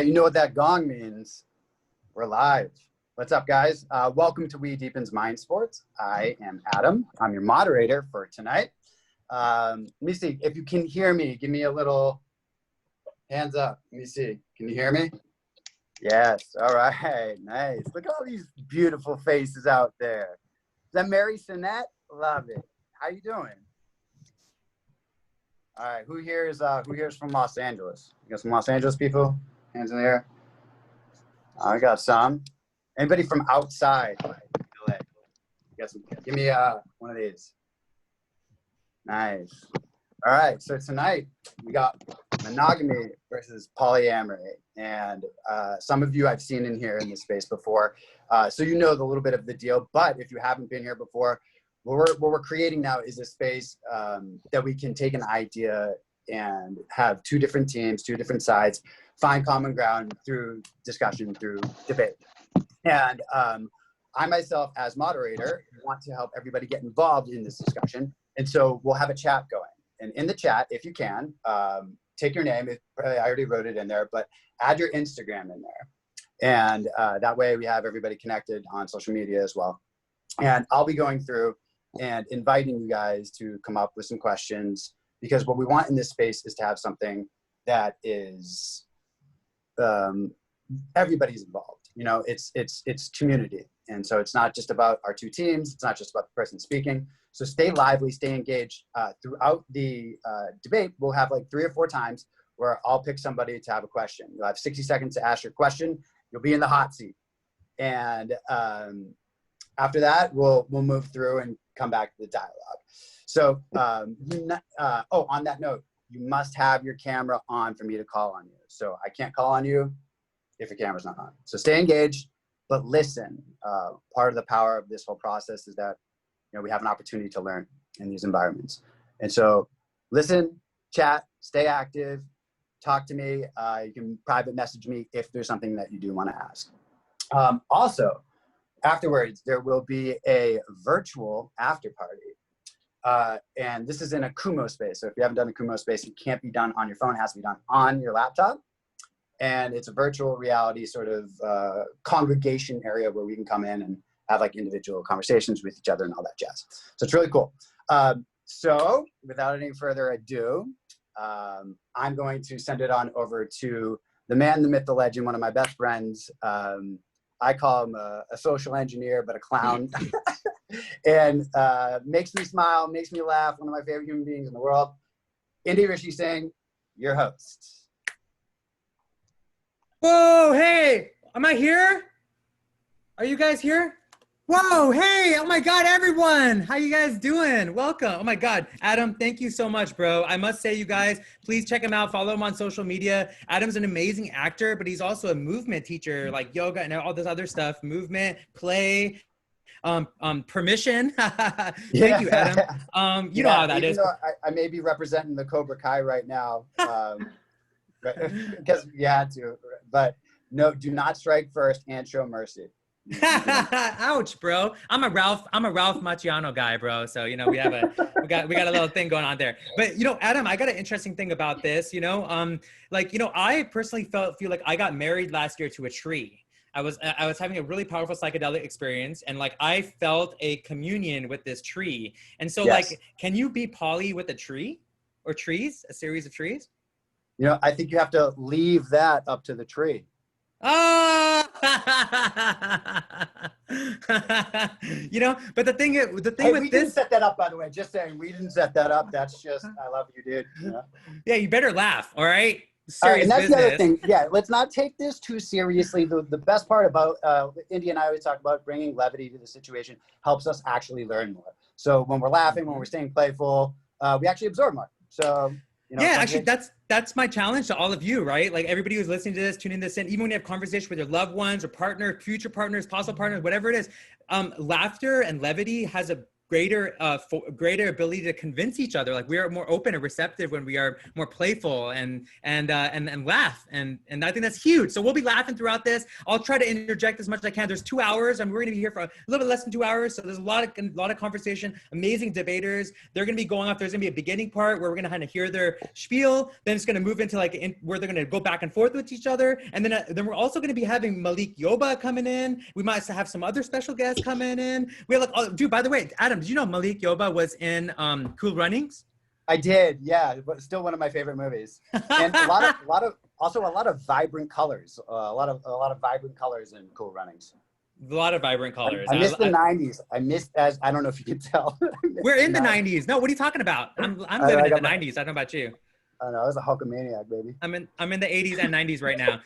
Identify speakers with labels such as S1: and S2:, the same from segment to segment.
S1: You know what that gong means. We're live. What's up, guys? Welcome to WeDeepen's Mind Sports. I am Adam. I'm your moderator for tonight. Let me see. If you can hear me, give me a little hands up. Let me see. Can you hear me? Yes. All right. Nice. Look at all these beautiful faces out there. Is that Mary Sinette? Love it. How you doing? All right. Who here is from Los Angeles? You got some Los Angeles people? Hands in the air. I got some. Anybody from outside LA? Give me one of these. Nice. All right. So tonight we got monogamy versus polyamory, and some of you I've seen in here in this space before, so you know the little bit of the deal. But if you haven't been here before, what we're creating now is a space that we can take an idea and have two different teams, two different sides, find common ground through discussion, through debate. And I myself, as moderator, want to help everybody get involved in this discussion. And so we'll have a chat going. And in the chat, if you can, take your name. I already wrote it in there, but add your Instagram in there. And that way we have everybody connected on social media as well. And I'll be going through and inviting you guys to come up with some questions, because what we want in this space is to have something that is everybody's involved. You know, it's community. And so it's not just about our two teams. It's not just about the person speaking. So stay lively, stay engaged throughout the debate. We'll have like 3 or 4 times where I'll pick somebody to have a question. You'll have 60 seconds to ask your question. You'll be in the hot seat. And after that, we'll move through and come back to the dialogue. So, on that note, you must have your camera on for me to call on you. So I can't call on you if your camera's not on. So stay engaged, but listen. Part of the power of this whole process is that, you know, we have an opportunity to learn in these environments. And so listen, chat, stay active, talk to me. You can private message me if there's something that you do want to ask. Also, afterwards, there will be a virtual after party. And this is in a Kumo space. So if you haven't done a Kumo space, it can't be done on your phone. It has to be done on your laptop. And it's a virtual reality sort of congregation area where we can come in and have like individual conversations with each other and all that jazz. So it's really cool. So without any further ado, I'm going to send it on over to the man, the myth, the legend, one of my best friends. I call him a social engineer, but a clown. And makes me smile, makes me laugh, one of my favorite human beings in the world. Indy Rishi Singh, your host.
S2: Whoa, hey, am I here? Are you guys here? Whoa, hey, oh my God, everyone. How you guys doing? Welcome. Oh my God, Adam, thank you so much, bro. I must say, you guys, please check him out. Follow him on social media. Adam's an amazing actor, but he's also a movement teacher, like yoga and all this other stuff, movement, play, permission. Thank you, Adam. You know how that is.
S1: I may be representing the Cobra Kai right now, because you had to, but no, do not strike first and show mercy.
S2: Ouch, bro. I'm a Ralph Macchiano guy, bro. So, you know, we got a little thing going on there. But, you know, Adam, I got an interesting thing about this, you know, I personally feel like I got married last year to a tree. I was having a really powerful psychedelic experience, and like I felt a communion with this tree. And so yes. Like, can you be poly with a tree or trees, a series of trees?
S1: You know, I think you have to leave that up to the tree.
S2: Oh, you know, but the thing with this,
S1: we didn't set that up, by the way. Just saying, we didn't set that up. That's just, I love you, dude. Yeah,
S2: yeah, you better laugh. All right.
S1: All right, and that's business. The other thing. Yeah, let's not take this too seriously. The best part about Indy and I always talk about bringing levity to the situation helps us actually learn more. So when we're laughing, when we're staying playful, we actually absorb more. So. You know,
S2: yeah, actually, that's my challenge to all of you, right? Like everybody who's listening to this, tuning this in, even when you have conversation with your loved ones or partner, future partners, possible partners, whatever it is, laughter and levity has a greater ability to convince each other. Like we are more open and receptive when we are more playful and laugh. And I think that's huge. So we'll be laughing throughout this. I'll try to interject as much as I can. There's 2 hours and we're going to be here for a little bit less than 2 hours. So there's a lot of conversation, amazing debaters. They're going to be going off. There's going to be a beginning part where we're going to kind of hear their spiel. Then it's going to move into where they're going to go back and forth with each other. And then we're also going to be having Malik Yoba coming in. We might have some other special guests coming in. We have dude, by the way, Adam, did you know Malik Yoba was in Cool Runnings?
S1: I did, yeah. But still one of my favorite movies. And a lot of vibrant colors. A lot of vibrant colors in Cool Runnings.
S2: A lot of vibrant colors.
S1: I missed the 90s. I don't know if you can tell.
S2: We're in the 90s. No, what are you talking about? I'm living in the 90s. I don't know about you.
S1: I don't know. I was a Hulkamaniac, baby.
S2: I'm in the 80s and 90s right now.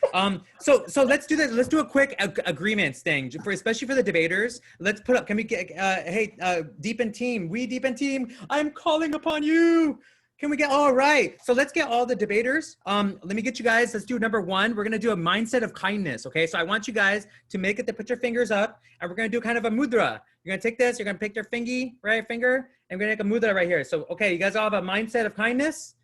S2: So let's do this. Let's do a quick agreements thing, especially for the debaters. Let's put up. Can we get? Hey, WeDeepen team, WeDeepen team. I'm calling upon you. Can we get? All right. So let's get all the debaters. Let me get you guys. Let's do number 1. We're gonna do a mindset of kindness. Okay. So I want you guys to make it to put your fingers up, and we're gonna do kind of a mudra. You're gonna take this. You're gonna pick your right finger, and we're gonna make a mudra right here. So okay, you guys all have a mindset of kindness.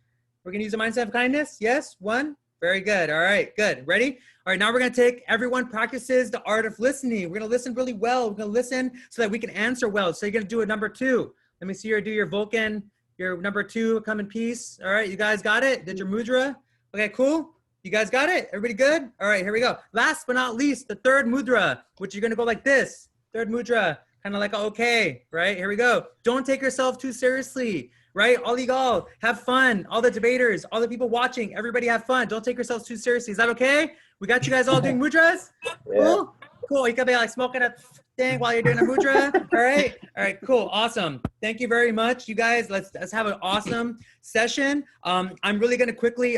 S2: We're going to use a mindset of kindness. Yes. 1. Very good. All right. Good. Ready? All right. Now we're going to take everyone practices the art of listening. We're going to listen really well. We're going to listen so that we can answer well. So you're going to do a number 2. Let me see you do your Vulcan, your number 2, come in peace. All right. You guys got it? Did your mudra? Okay, cool. You guys got it? Everybody good? All right. Here we go. Last but not least, the 3rd mudra, which you're going to go like this. 3rd mudra, kind of like, okay, right? Here we go. Don't take yourself too seriously. Right? All y'all have fun. All the debaters, all the people watching, everybody have fun. Don't take yourselves too seriously. Is that okay? We got you guys all doing mudras? Yeah. Cool. You can be like smoking a thing while you're doing a mudra. All right. All right. Cool. Awesome. Thank you very much, you guys. Let's have an awesome session. I'm really going to quickly,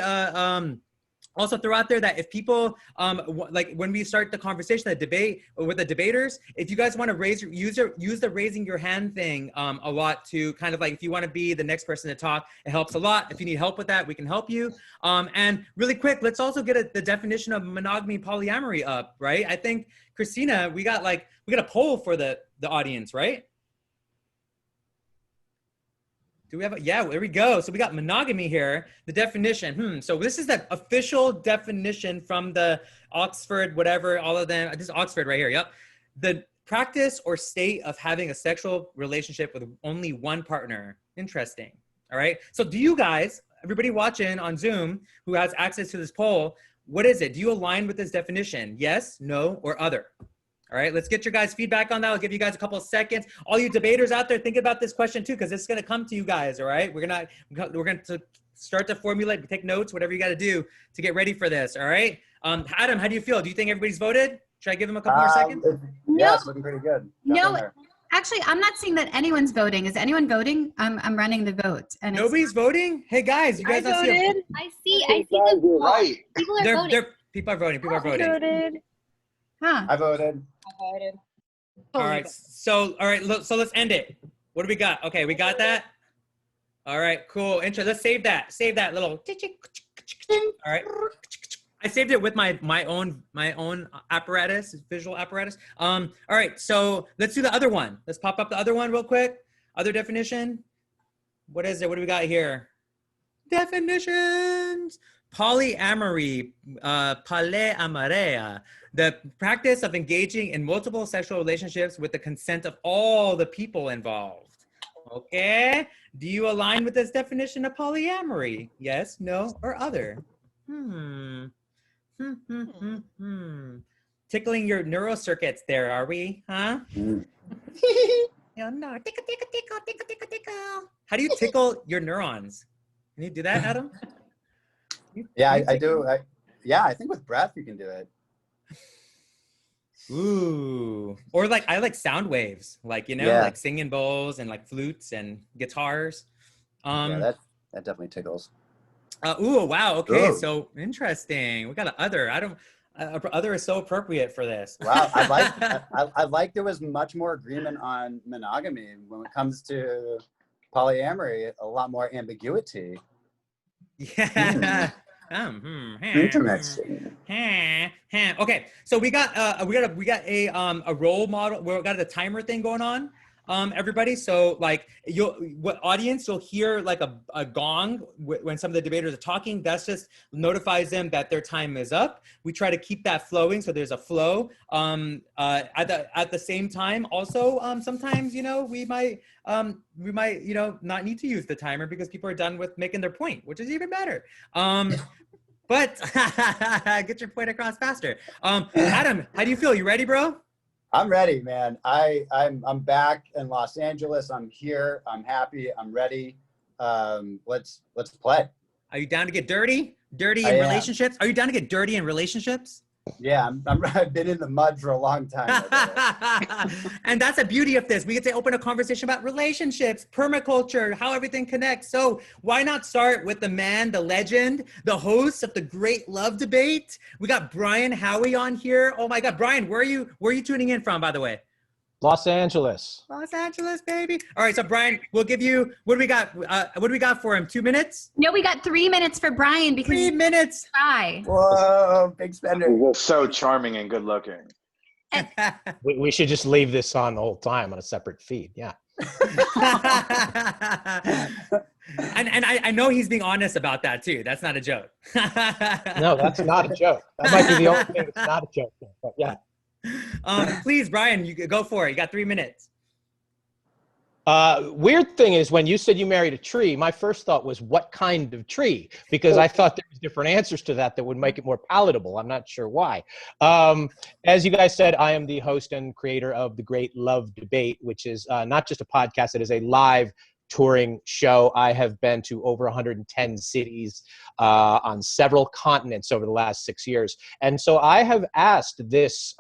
S2: also throw out there that if people, like when we start the conversation, the debate with the debaters, if you guys want to use the raising your hand thing a lot to kind of like, if you want to be the next person to talk, it helps a lot. If you need help with that, we can help you. And really quick, let's also get the definition of monogamy and polyamory up, right? I think, Christina, we got a poll for the audience, right? Do we have yeah, there we go. So we got monogamy here, the definition. So this is the official definition from the Oxford, whatever, all of them. This is Oxford right here, yep. The practice or state of having a sexual relationship with only one partner. Interesting, all right? So do you guys, everybody watching on Zoom who has access to this poll, what is it? Do you align with this definition? Yes, no, or other? All right, let's get your guys' feedback on that. I'll give you guys a couple of seconds. All you debaters out there, think about this question too, because it's going to come to you guys. All right, we're going to start to formulate, take notes, whatever you got to do to get ready for this. All right, Adam, how do you feel? Do you think everybody's voted? Should I give them a couple more seconds?
S1: Yeah, it's looking pretty good.
S3: No, actually, I'm not seeing that anyone's voting. Is anyone voting? I'm running the vote. And
S2: nobody's voting. Hey guys, you guys not see?
S3: I see the
S4: right.
S3: People are voting.
S2: People are voting. People are voting.
S3: Voted. Huh.
S1: I voted.
S2: All right. So let's end it. What do we got? Okay, we got that. All right, cool. Let's save that. Save that little. All right. I saved it with my own apparatus, visual apparatus. All right. So let's do the other one. Let's pop up the other one real quick. Other definition. What is it? What do we got here? Definitions. Polyamory, polyamoria, the practice of engaging in multiple sexual relationships with the consent of all the people involved. Okay, do you align with this definition of polyamory? Yes, no, or other? Tickling your neural circuits there, are we? Huh? No. Tickle, tickle, tickle, tickle, tickle, tickle. How do you tickle your neurons? Can you do that, Adam?
S1: Yeah, I do. I think with breath you can do it.
S2: Ooh, or like I like sound waves, like like singing bowls and like flutes and guitars.
S1: Yeah, that definitely tickles.
S2: Ooh, wow. Okay,
S1: Ooh.
S2: So interesting. We got an other. Other is so appropriate for this.
S1: Wow, I like there was much more agreement on monogamy when it comes to polyamory. A lot more ambiguity.
S2: Yeah.
S1: Interesting.
S2: Okay, so we got a role model. We got the timer thing going on. everybody. So like you'll hear like a gong when some of the debaters are talking. That's just notifies them that their time is up. We try to keep that flowing, so there's a flow. At the same time, also sometimes we might not need to use the timer because people are done with making their point, which is even better. But get your point across faster. Adam, how do you feel? You ready, bro?
S1: I'm ready, man. I'm back in Los Angeles. I'm here. I'm happy. I'm ready. Let's play.
S2: Are you down to get dirty? Dirty in relationships? Are you down to get dirty in relationships?
S1: Yeah, I've been in the mud for a long time.
S2: And that's the beauty of this. We get to open a conversation about relationships, permaculture, how everything connects. So why not start with the man, the legend, the host of the Great Love Debate? We got Brian Howie on here. Oh my God, Brian, where are you tuning in from, by the way?
S4: Los Angeles.
S2: Los Angeles, baby. All right, so Brian, we'll give you, what do we got for him? 2 minutes?
S3: No, we got 3 minutes for Brian because
S2: 3 minutes.
S3: Shy.
S1: Whoa, big spender.
S5: You're so charming and good looking.
S4: We should just leave this on the whole time on a separate feed. Yeah.
S2: and I know he's being honest about that too. That's not a joke.
S4: No, that's not a joke. That might be the only thing that's not a joke. But yeah.
S2: Please, Brian, you go for it. You got 3 minutes.
S4: Weird thing is when you said you married a tree, my first thought was what kind of tree? Because I thought there was different answers to that would make it more palatable. I'm not sure why. As you guys said, I am the host and creator of the Great Love Debate, which is not just a podcast. It is a live touring show. I have been to over 110 cities on several continents over the last 6 years. And so I have asked this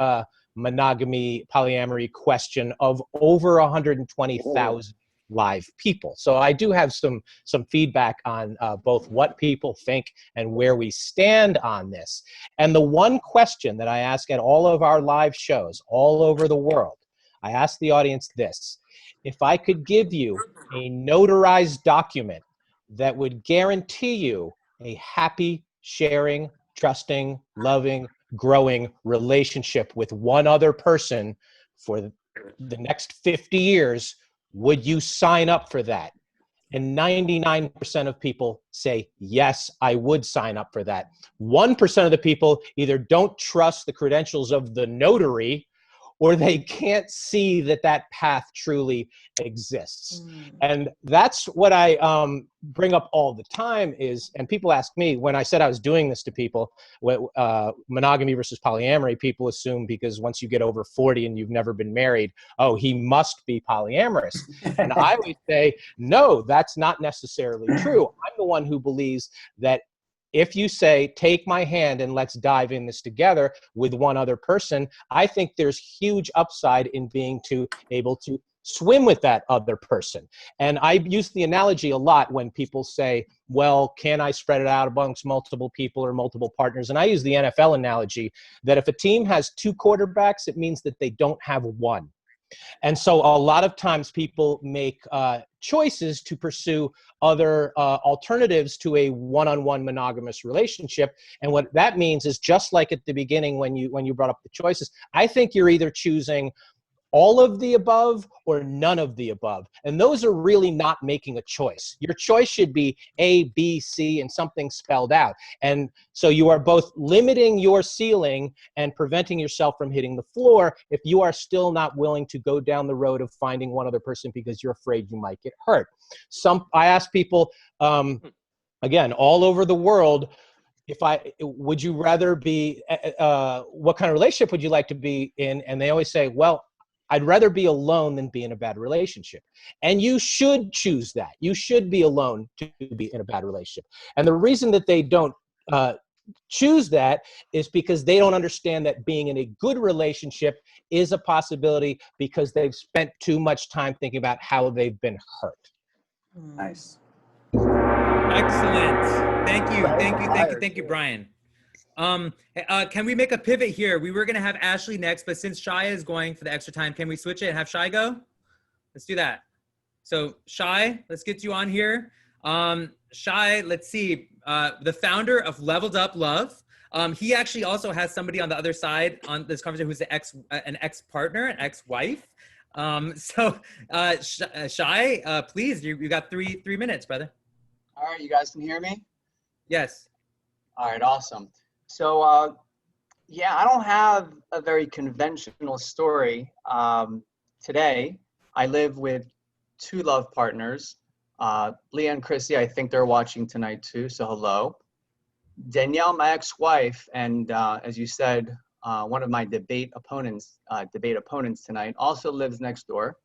S4: monogamy, polyamory question of over 120,000 live people. So I do have some feedback on both what people think and where we stand on this. And the one question that I ask at all of our live shows all over the world, I ask the audience this: if I could give you a notarized document that would guarantee you a happy, sharing, trusting, loving, growing relationship with one other person for the next 50 years, would you sign up for that? And 99% of people say, yes, I would sign up for that. 1% of the people either don't trust the credentials of the notary or they can't see that path truly exists. And that's what I bring up all the time is, and people ask me, when I said I was doing this to people, monogamy versus polyamory, people assume because once you get over 40 and you've never been married, oh, he must be polyamorous. And I would say, no, that's not necessarily true. I'm the one who believes that if you say, take my hand and let's dive in this together with one other person, I think there's huge upside in being able to swim with that other person. And I use the analogy a lot when people say, well, can I spread it out amongst multiple people or multiple partners? And I use the NFL analogy that if a team has 2 quarterbacks, it means that they don't have one. And so a lot of times people make choices to pursue other alternatives to a one-on-one monogamous relationship. And what that means is, just like at the beginning when you brought up the choices, I think you're either choosing all of the above or none of the above. And those are really not making a choice. Your choice should be A, B, C, and something spelled out. And so you are both limiting your ceiling and preventing yourself from hitting the floor if you are still not willing to go down the road of finding one other person because you're afraid you might get hurt. I ask people, again, all over the world, would you rather be, what kind of relationship would you like to be in? And they always say, well, I'd rather be alone than be in a bad relationship. And you should choose that. You should be alone to be in a bad relationship. And the reason that they don't choose that is because they don't understand that being in a good relationship is a possibility because they've spent too much time thinking about how they've been hurt.
S1: Nice.
S2: Excellent. Thank you, Brian. Can we make a pivot here? We were going to have Ashley next, but since Shai is going for the extra time, can we switch it and have Shai go? Let's do that. So Shai, let's get you on here. Shai, let's see, the founder of Leveled Up Love. He actually also has somebody on the other side on this conversation who's an ex-partner, an ex-wife. Shai, please, you got three minutes, brother.
S6: All right, you guys can hear me?
S2: Yes.
S6: All right, awesome. So, yeah, I don't have a very conventional story. Today, I live with two love partners. Leah and Chrissy, I think they're watching tonight too, so hello. Danielle, my ex-wife, and as you said, one of my debate opponents tonight also lives next door.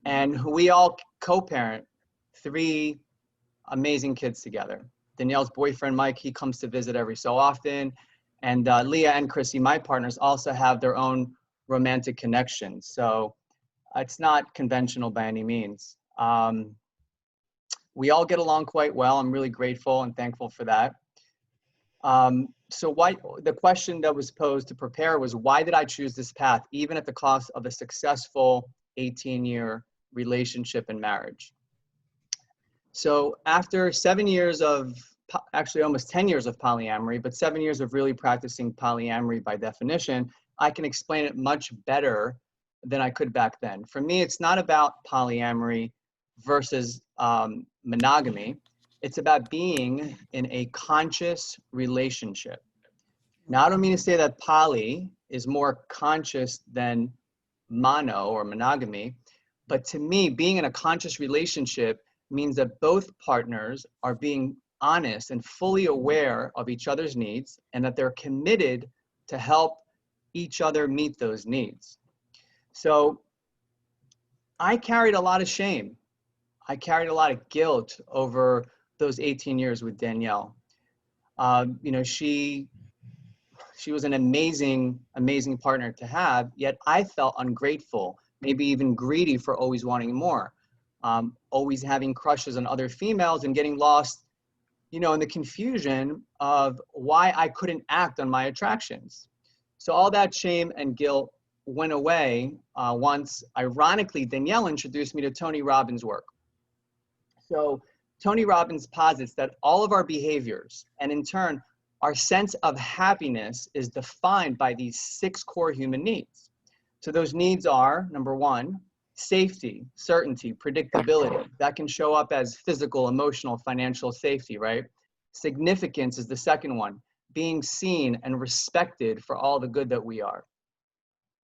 S6: And we all co-parent 3 amazing kids together. Danielle's boyfriend, Mike, he comes to visit every so often. And Leah and Chrissy, my partners, also have their own romantic connections. So it's not conventional by any means. We all get along quite well. I'm really grateful and thankful for that. So the question that was posed to prepare was, why did I choose this path, even at the cost of a successful 18-year relationship and marriage? So after 7 years of, actually almost 10 years of polyamory, but 7 years of really practicing polyamory by definition, I can explain it much better than I could back then. For me, it's not about polyamory versus monogamy. It's about being in a conscious relationship. Now, I don't mean to say that poly is more conscious than mono or monogamy, but to me, being in a conscious relationship means that both partners are being honest and fully aware of each other's needs, and that they're committed to help each other meet those needs. So I carried a lot of shame. I carried a lot of guilt over those 18 years with Danielle. You know, she was an amazing partner to have, yet I felt ungrateful, maybe even greedy for always wanting more, always having crushes on other females and getting lost, you know, in the confusion of why I couldn't act on my attractions. So all that shame and guilt went away once, ironically, Danielle introduced me to Tony Robbins' work. So Tony Robbins posits that all of our behaviors, and in turn, our sense of happiness, is defined by these 6 core human needs. So those needs are, number 1, safety, certainty, predictability. That can show up as physical, emotional, financial safety, right? Significance is the second one, being seen and respected for all the good that we are.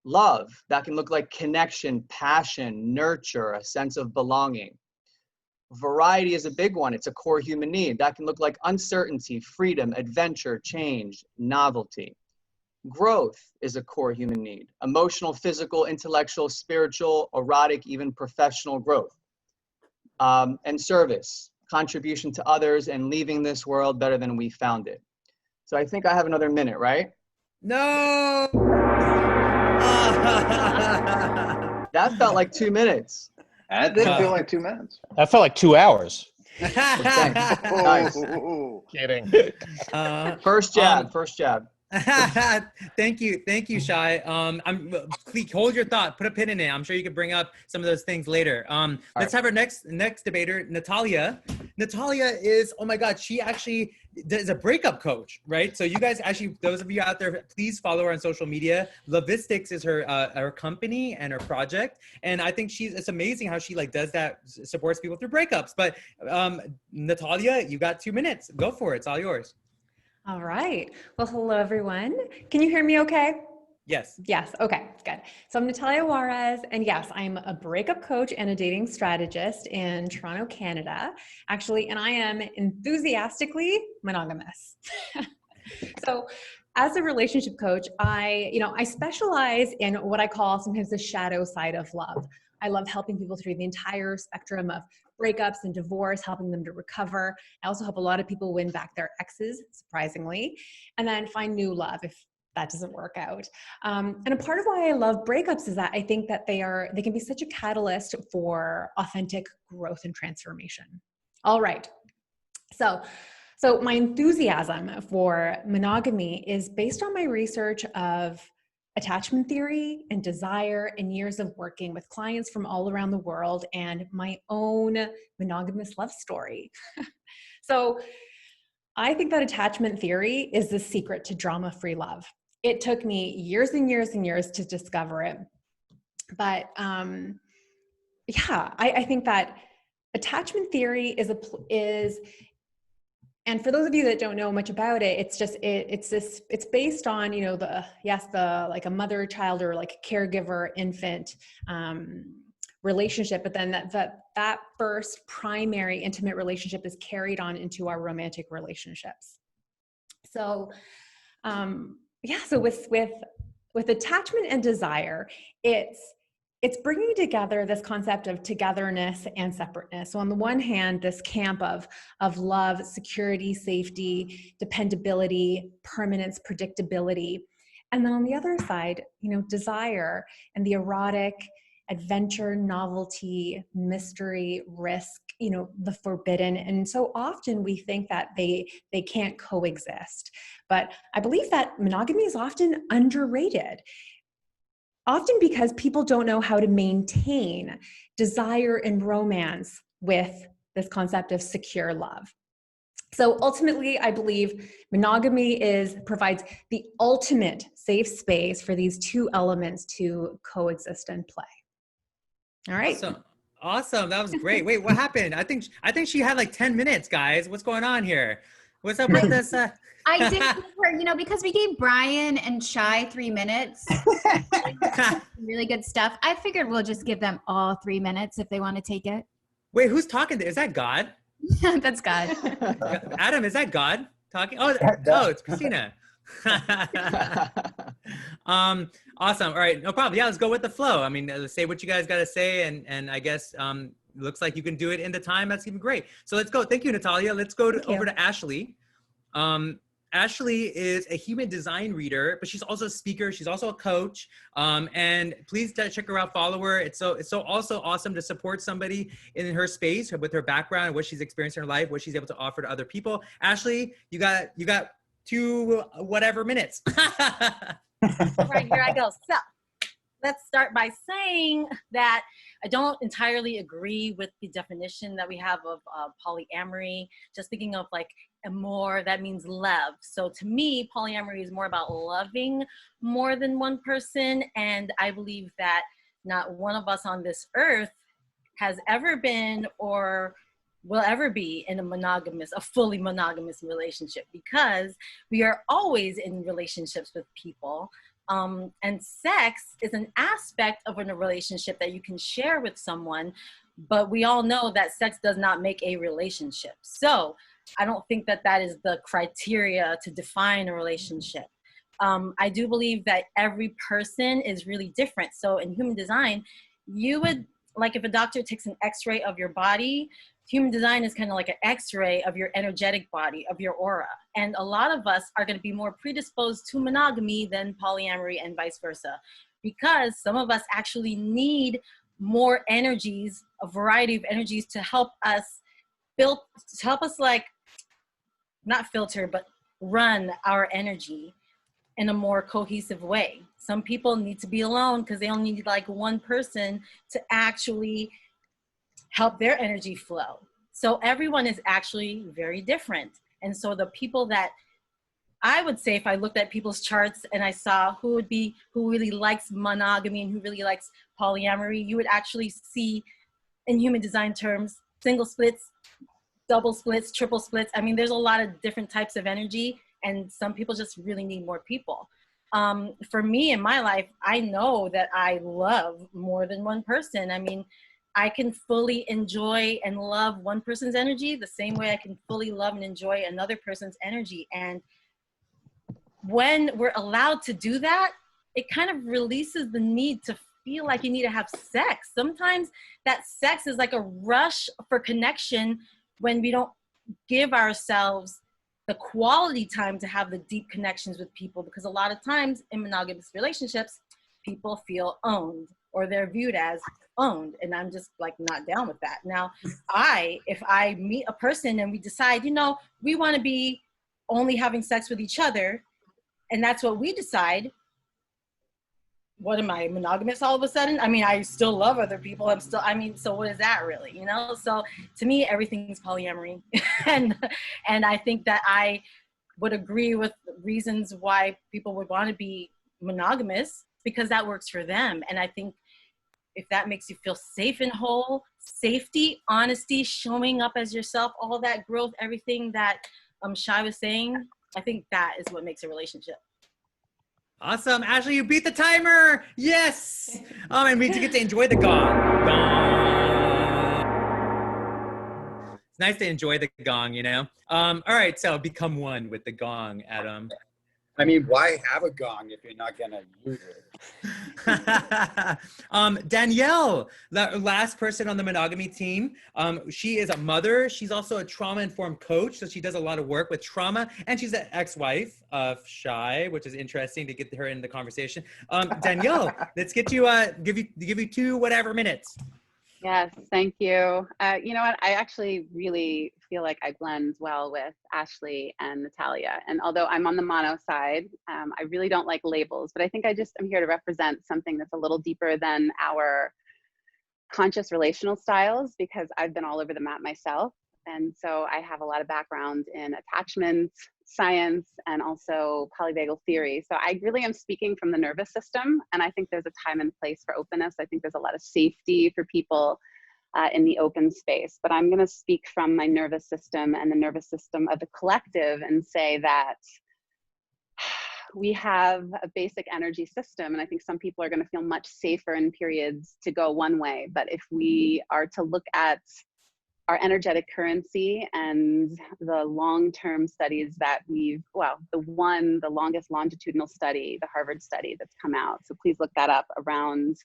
S6: Love, that can look like connection, passion, nurture, a sense of belonging. Variety is a big one. It's a core human need. That can look like uncertainty, freedom, adventure, change, novelty. Growth is a core human need. Emotional, physical, intellectual, spiritual, erotic, even professional growth. And service, contribution to others and leaving this world better than we found it. So I think I have another minute, right?
S2: No.
S6: That felt like 2 minutes.
S5: That did feel like 2 minutes.
S4: That felt like 2 hours.
S6: Thanks. Nice.
S4: Kidding.
S6: First jab.
S2: Thank you, Shai. Please hold your thought. Put a pin in it. I'm sure you can bring up some of those things later. Let's have our next debater, Natalia. Natalia is, oh my God, she actually is a breakup coach, right? So you guys actually, those of you out there, please follow her on social media. Lovistics is her company and her project, and I think it's amazing how she does that, supports people through breakups. But Natalia, you got 2 minutes. Go for it. It's all yours.
S7: All right. Well, hello, everyone. Can you hear me okay?
S2: Yes.
S7: Yes. Okay, good. So I'm Natalia Juarez, and yes, I'm a breakup coach and a dating strategist in Toronto, Canada, actually, and I am enthusiastically monogamous. So as a relationship coach, I specialize in what I call sometimes the shadow side of love. I love helping people through the entire spectrum of breakups and divorce, helping them to recover. I also help a lot of people win back their exes, surprisingly, and then find new love if that doesn't work out. And a part of why I love breakups is that I think that they can be such a catalyst for authentic growth and transformation. All right. So my enthusiasm for monogamy is based on my research of attachment theory and desire and years of working with clients from all around the world and my own monogamous love story. So I think that attachment theory is the secret to drama-free love. It took me years and years and years to discover it. But yeah, I think that attachment theory is, and for those of you that don't know much about it, it's based on, you know, the like a mother child or like a caregiver infant relationship, but then that first primary intimate relationship is carried on into our romantic relationships. So yeah, so with attachment and desire, it's bringing together this concept of togetherness and separateness. So on the one hand, this camp of love, security, safety, dependability, permanence, predictability. And then on the other side, you know, desire and the erotic, adventure, novelty, mystery, risk, you know, the forbidden. And so often we think that they can't coexist. But I believe that monogamy is often underrated. Often because people don't know how to maintain desire and romance with this concept of secure love. So ultimately, I believe monogamy provides the ultimate safe space for these two elements to coexist and play. All right.
S2: Awesome. That was great. Wait, what happened? I think she had like 10 minutes, guys. What's going on here? What's up with this?
S3: I did give her, you know, because we gave Brian and Shai 3 minutes, really good stuff. I figured we'll just give them all 3 minutes if they want to take it.
S2: Wait, who's talking? Is that God?
S3: That's God.
S2: Adam, is that God talking? Oh, it's Christina. Awesome. All right, no problem. Yeah, let's go with the flow. I mean, say what you guys got to say, and I guess looks like you can do it in the time. That's even great. So let's go. Thank you, Natalia. Let's go over to Ashley. Ashley is a human design reader, but she's also a speaker. She's also a coach. And please check her out, follow her. It's so also awesome to support somebody in her space with her background, what she's experienced in her life, what she's able to offer to other people. Ashley, you got 2 whatever minutes.
S8: Right, here I go. So let's start by saying that I don't entirely agree with the definition that we have of polyamory. Just thinking of like amor, that means love. So to me, polyamory is more about loving more than one person. And I believe that not one of us on this earth has ever been or will ever be in a fully monogamous relationship, because we are always in relationships with people. And sex is an aspect of a relationship that you can share with someone, but we all know that sex does not make a relationship. So I don't think that that is the criteria to define a relationship. I do believe that every person is really different. So in human design, you would, like if a doctor takes an x-ray of your body, human design is kind of like an x-ray of your energetic body, of your aura. And a lot of us are going to be more predisposed to monogamy than polyamory and vice versa, because some of us actually need more energies, a variety of energies to help us like, not filter, but run our energy in a more cohesive way. Some people need to be alone because they only need like one person to actually help their energy flow. So everyone is actually very different. And so the people that I would say, if I looked at people's charts and I saw who really likes monogamy and who really likes polyamory, you would actually see in human design terms, single splits, double splits, triple splits. I mean, there's a lot of different types of energy, and some people just really need more people. For me in my life, I know that I love more than one person. I mean, I can fully enjoy and love one person's energy the same way I can fully love and enjoy another person's energy. And when we're allowed to do that, it kind of releases the need to feel like you need to have sex. Sometimes that sex is like a rush for connection when we don't give ourselves the quality time to have the deep connections with people, because a lot of times in monogamous relationships, people feel owned or they're viewed as owned. And I'm just like not down with that. Now, if I meet a person and we decide, you know, we want to be only having sex with each other, and that's what we decide, what am I, monogamous all of a sudden? I mean, I still love other people. So what is that really, you know? So to me, everything's polyamory. and I think that I would agree with reasons why people would want to be monogamous, because that works for them. And I think if that makes you feel safe and whole, safety, honesty, showing up as yourself, all that growth, everything that Shai was saying, I think that is what makes a relationship.
S2: Awesome. Ashley, you beat the timer. Yes. And we get to enjoy the gong. It's nice to enjoy the gong, you know? All right, so become one with the gong, Adam.
S1: I mean, why have a gong if you're not gonna use it?
S2: Danielle, the last person on the monogamy team. She is a mother. She's also a trauma-informed coach, so she does a lot of work with trauma, and she's an ex-wife of Shai, which is interesting to get her in the conversation. Danielle, let's get you give you 2 whatever minutes.
S9: Yes, thank you. You know what? I actually really feel like I blend well with Ashley and Natalia. And although I'm on the mono side, I really don't like labels, but I think I just am here to represent something that's a little deeper than our conscious relational styles, because I've been all over the map myself. And so I have a lot of background in attachment science and also polyvagal theory. So I really am speaking from the nervous system. And I think there's a time and place for openness. I think there's a lot of safety for people in the open space. But I'm going to speak from my nervous system and the nervous system of the collective and say that we have a basic energy system. And I think some people are going to feel much safer in periods to go one way. But if we are to look at our energetic currency and the long-term studies that the longest longitudinal study, the Harvard study that's come out. So please look that up, around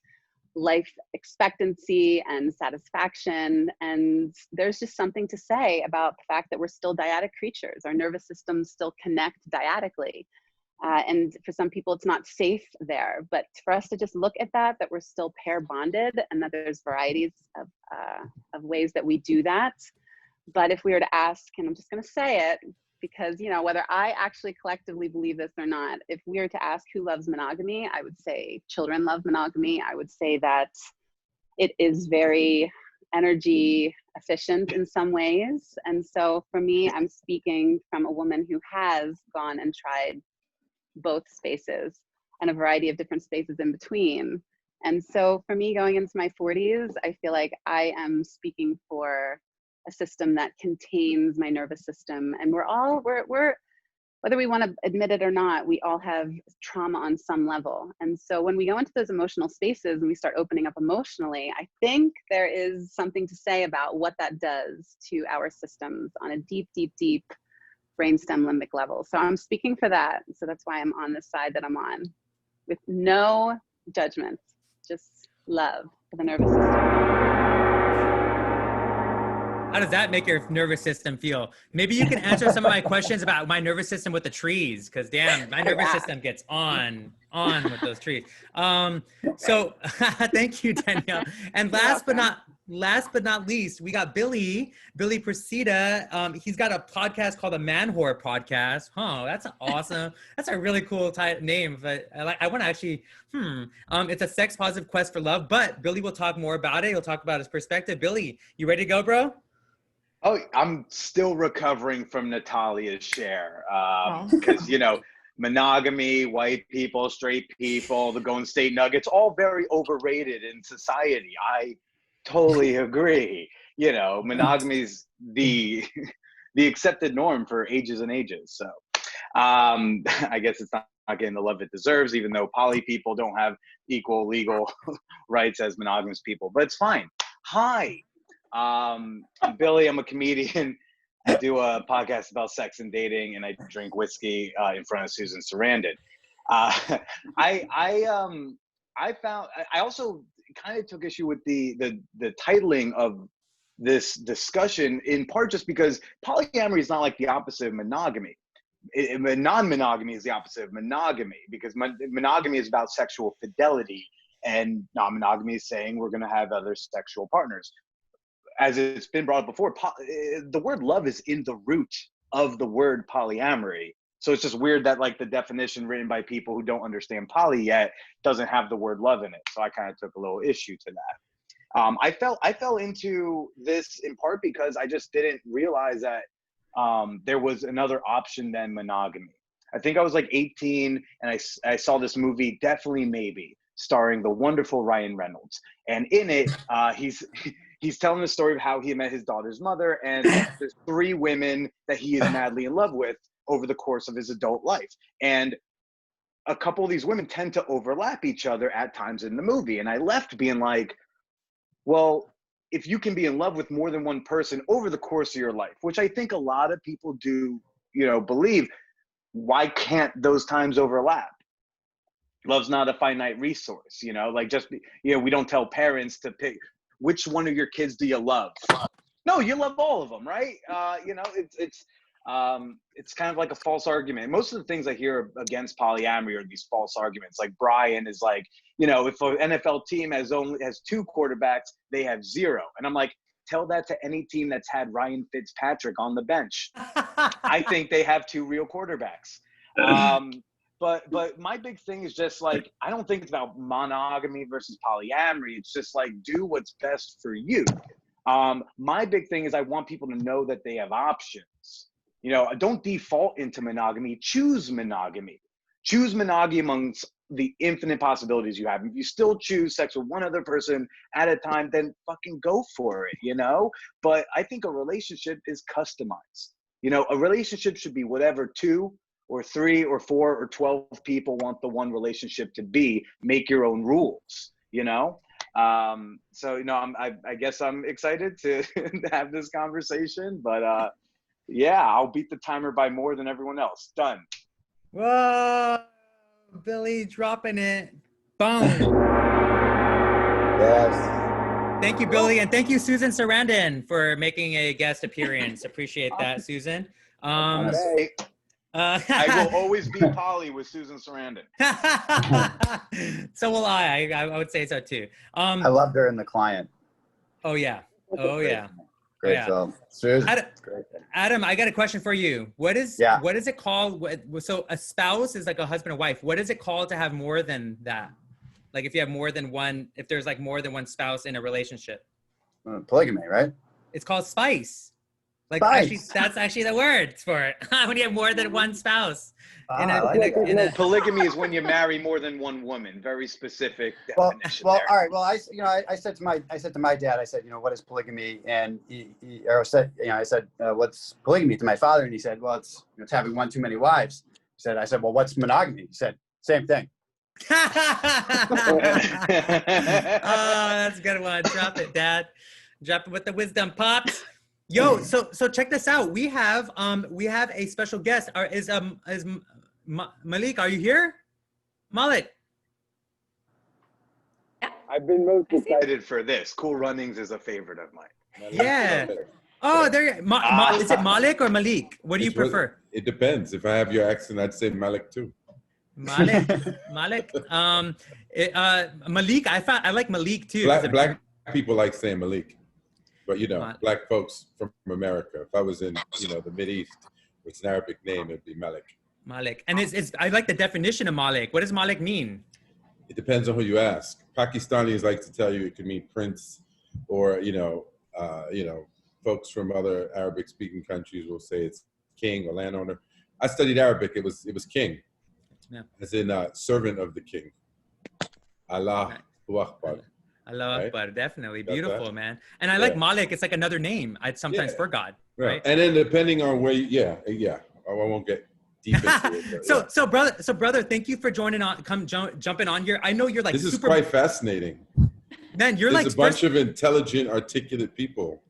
S9: life expectancy and satisfaction. And there's just something to say about the fact that we're still dyadic creatures. Our nervous systems still connect dyadically. And for some people, it's not safe there. But for us to just look at that we're still pair bonded, and that there's varieties of ways that we do that. But if we were to ask, and I'm just going to say it, because, you know, whether I actually collectively believe this or not, if we were to ask who loves monogamy, I would say children love monogamy. I would say that it is very energy efficient in some ways. And so for me, I'm speaking from a woman who has gone and tried both spaces and a variety of different spaces in between. And so for me, going into my 40s, I feel like I am speaking for a system that contains my nervous system. And we're whether we want to admit it or not, we all have trauma on some level. And so when we go into those emotional spaces and we start opening up emotionally, I think there is something to say about what that does to our systems on a deep, deep, deep brainstem limbic level. So I'm speaking for that. So that's why I'm on the side that I'm on, with no judgments, just love for the nervous system.
S2: How does that make your nervous system feel? Maybe you can answer some of my questions about my nervous system with the trees, because damn, my nervous system gets on with those trees. So thank you, Danielle. And last but not least, we got Billy Presida. He's got a podcast called the Man Whore Podcast. Oh, that's awesome. That's a really cool name. But I want to actually, it's a sex positive quest for love, but Billy will talk more about it. He'll talk about his perspective. Billy, you ready to go, bro?
S10: Oh, I'm still recovering from Natalia's share. Because, you know, monogamy, white people, straight people, the Golden State Nuggets, all very overrated in society. I totally agree. You know, monogamy is the accepted norm for ages and ages. So I guess it's not getting the love it deserves, even though poly people don't have equal legal rights as monogamous people. But it's fine. Hi. I'm Billy. I'm a comedian. I do a podcast about sex and dating, and I drink whiskey in front of Susan Sarandon. I also kind of took issue with the titling of this discussion, in part just because polyamory is not like the opposite of monogamy. Non-monogamy is the opposite of monogamy, because monogamy is about sexual fidelity, and non-monogamy is saying we're going to have other sexual partners. As it's been brought up before, the word love is in the root of the word polyamory. So it's just weird that like the definition written by people who don't understand poly yet doesn't have the word love in it. So I kind of took a little issue to that. I fell into this in part because I just didn't realize that there was another option than monogamy. I think I was like 18 and I saw this movie, Definitely Maybe, starring the wonderful Ryan Reynolds. And in it, he's telling the story of how he met his daughter's mother, and there's 3 women that he is madly in love with over the course of his adult life. And a couple of these women tend to overlap each other at times in the movie. And I left being like, well, if you can be in love with more than one person over the course of your life, which I think a lot of people do, believe, why can't those times overlap? Love's not a finite resource, we don't tell parents to pick which one of your kids do you love. No, you love all of them, right? It's kind of like a false argument. Most of the things I hear against polyamory are these false arguments. Like Brian is like, if an NFL team has 2 quarterbacks, they have 0. And I'm like, tell that to any team that's had Ryan Fitzpatrick on the bench. I think they have 2 real quarterbacks. But my big thing is just like, I don't think it's about monogamy versus polyamory. It's just like, do what's best for you. My big thing is I want people to know that they have options. Don't default into monogamy. Choose monogamy. Choose monogamy amongst the infinite possibilities you have. If you still choose sex with one other person at a time, then fucking go for it, But I think a relationship is customized. A relationship should be whatever 2 or 3 or 4 or 12 people want the one relationship to be. Make your own rules, I guess I'm excited to have this conversation, but I'll beat the timer by more than everyone else. Done.
S2: Whoa, Billy dropping it. Boom.
S1: Yes.
S2: Thank you, Billy. And thank you, Susan Sarandon, for making a guest appearance. Appreciate that, Susan.
S10: I will always be poly with Susan Sarandon.
S2: So will I. I would say so too.
S1: I loved her in The Client.
S2: Oh yeah. Oh yeah.
S1: Great
S2: yeah.
S1: film. Susan,
S2: Adam, I got a question for you. What is it called? So a spouse is like a husband and wife. What is it called to have more than that? Like if you have more than one, if there's like more than one spouse in a relationship.
S1: Polygamy, right?
S2: It's called spice. Like
S1: spice.
S2: That's actually the word for it. When you have more than one spouse.
S10: Polygamy is when you marry more than one woman. Very specific definition.
S1: Well, all right. Well, I said to my dad, I said, what is polygamy? And I said, what's polygamy to my father? And he said, well, it's having one too many wives. I said, well, what's monogamy? He said, same thing.
S2: Oh, that's a good one. Drop it, Dad. Drop it with the wisdom, pops. Yo, so check this out. We have a special guest. Is Malik? Are you here, Malik?
S10: I've been most excited for this. Cool Runnings is a favorite of mine.
S2: Yeah. Oh, there. Is it Malik or Malik? What do you prefer?
S11: It depends. If I have your accent, I'd say Malik too.
S2: Malik. Malik. Malik. I like Malik too.
S11: Black people like saying Malik. But black folks from America. If I was in, the Mideast, it's an Arabic name, it'd be Malik.
S2: Malik, and I like the definition of Malik. What does Malik mean?
S11: It depends on who you ask. Pakistanis like to tell you it could mean prince, or folks from other Arabic-speaking countries will say it's king or landowner. I studied Arabic. It was king, as in servant of the king. Allah Akbar.
S2: Allah Akbar, definitely. Beautiful, man. And I like Malik. It's like another name. I'd sometimes for God. Right.
S11: And then depending on where, I won't get deep into it.
S2: So brother, thank you for joining on, jumping on here. I know you're like
S11: this is quite fascinating.
S2: Man,
S11: There's a bunch of intelligent, articulate people.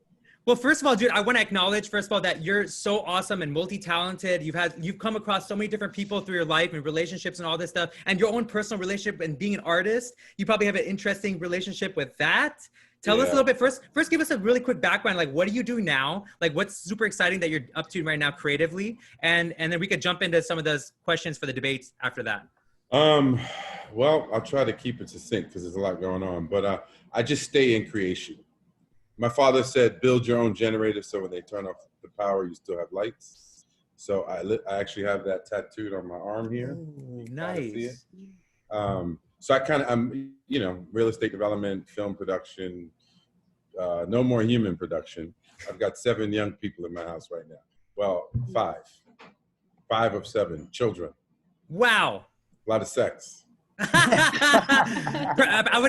S2: Well, first of all, dude, I want to acknowledge, first of all, that you're so awesome and multi-talented. You've come across so many different people through your life and relationships and all this stuff, and your own personal relationship and being an artist. You probably have an interesting relationship with that. Tell us a little bit. First, give us a really quick background. Like, what do you do now? Like, what's super exciting that you're up to right now creatively? And then we could jump into some of those questions for the debates after that.
S11: Well, I'll try to keep it succinct because there's a lot going on, but I just stay in creation. My father said, build your own generator so when they turn off the power, you still have lights. So I actually have that tattooed on my arm here.
S2: Ooh, nice.
S11: So I'm, real estate development, film production, no more human production. I've got 7 young people in my house right now. Well, 5 of 7 children.
S2: Wow.
S11: A lot of sex.
S2: I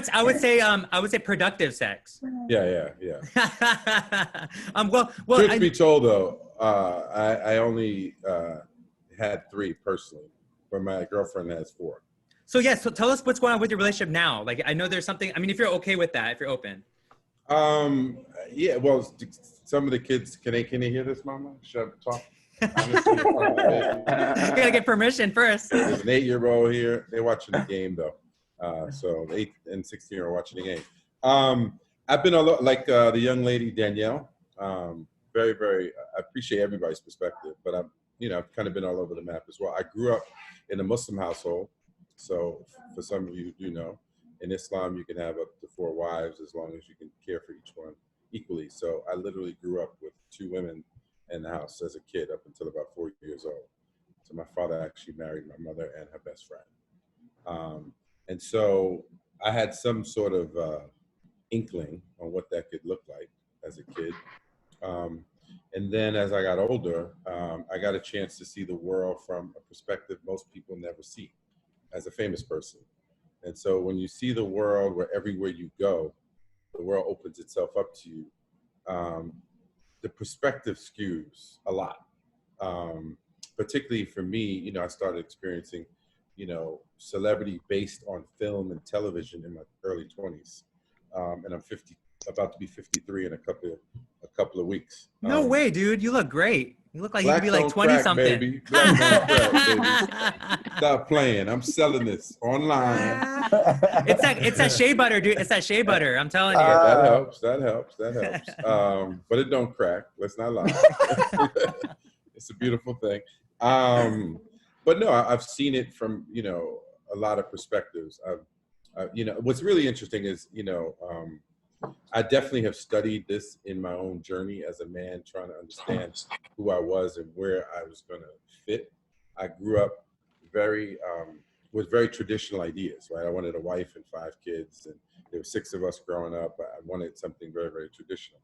S2: would say productive sex.
S11: Yeah.
S2: Well,
S11: Truth be told, though, I only had 3 personally, but my girlfriend has 4.
S2: So yes, so tell us what's going on with your relationship now. Like, I know there's something. I mean, if you're okay with that, if you're open.
S11: Yeah. Well, some of the kids can they hear this, Mama? Should I talk?
S2: You gotta get permission first.
S11: There's an 8-year-old here. They're watching the game though. So 8 and 16 are watching the game. I've been like the young lady Danielle. Very, very. I appreciate everybody's perspective, but I've kind of been all over the map as well. I grew up in a Muslim household, so for some of you who do know, in Islam you can have up to 4 wives as long as you can care for each one equally. So I literally grew up with 2 women in the house as a kid up until about 4 years old. So my father actually married my mother and her best friend. And so I had some sort of inkling on what that could look like as a kid. And then as I got older, I got a chance to see the world from a perspective most people never see as a famous person. And so when you see the world where everywhere you go, the world opens itself up to you, the perspective skews a lot. Particularly for me, I started experiencing, celebrity based on film and television in my early 20s. And I'm about to be 53 in a couple of weeks.
S2: No way, dude. You look great. You look like you could be like 20
S11: crack,
S2: something.
S11: Baby. Black don't crack, baby. Stop playing. I'm selling this online.
S2: It's that shea butter, dude. It's that shea butter. I'm telling you.
S11: That helps. But it don't crack. Let's not lie. It's a beautiful thing. But no, I've seen it from, a lot of perspectives. What's really interesting is, I definitely have studied this in my own journey as a man, trying to understand who I was and where I was going to fit. I grew up with very traditional ideas, right? I wanted a wife and 5 kids, and there were 6 of us growing up. I wanted something very, very traditional.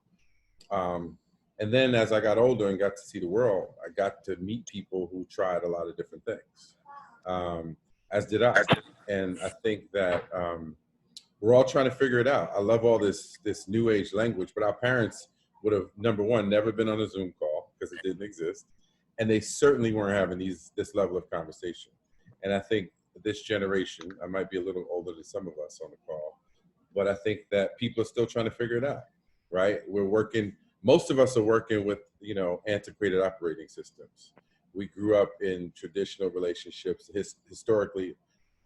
S11: And then as I got older and got to see the world, I got to meet people who tried a lot of different things, as did I. And I think that we're all trying to figure it out. I love all this new age language, but our parents would have, number one, never been on a Zoom call because it didn't exist. And they certainly weren't having this level of conversation. And I think this generation, I might be a little older than some of us on the call, but I think that people are still trying to figure it out, right? Most of us are working with, antiquated operating systems. We grew up in traditional relationships. Historically,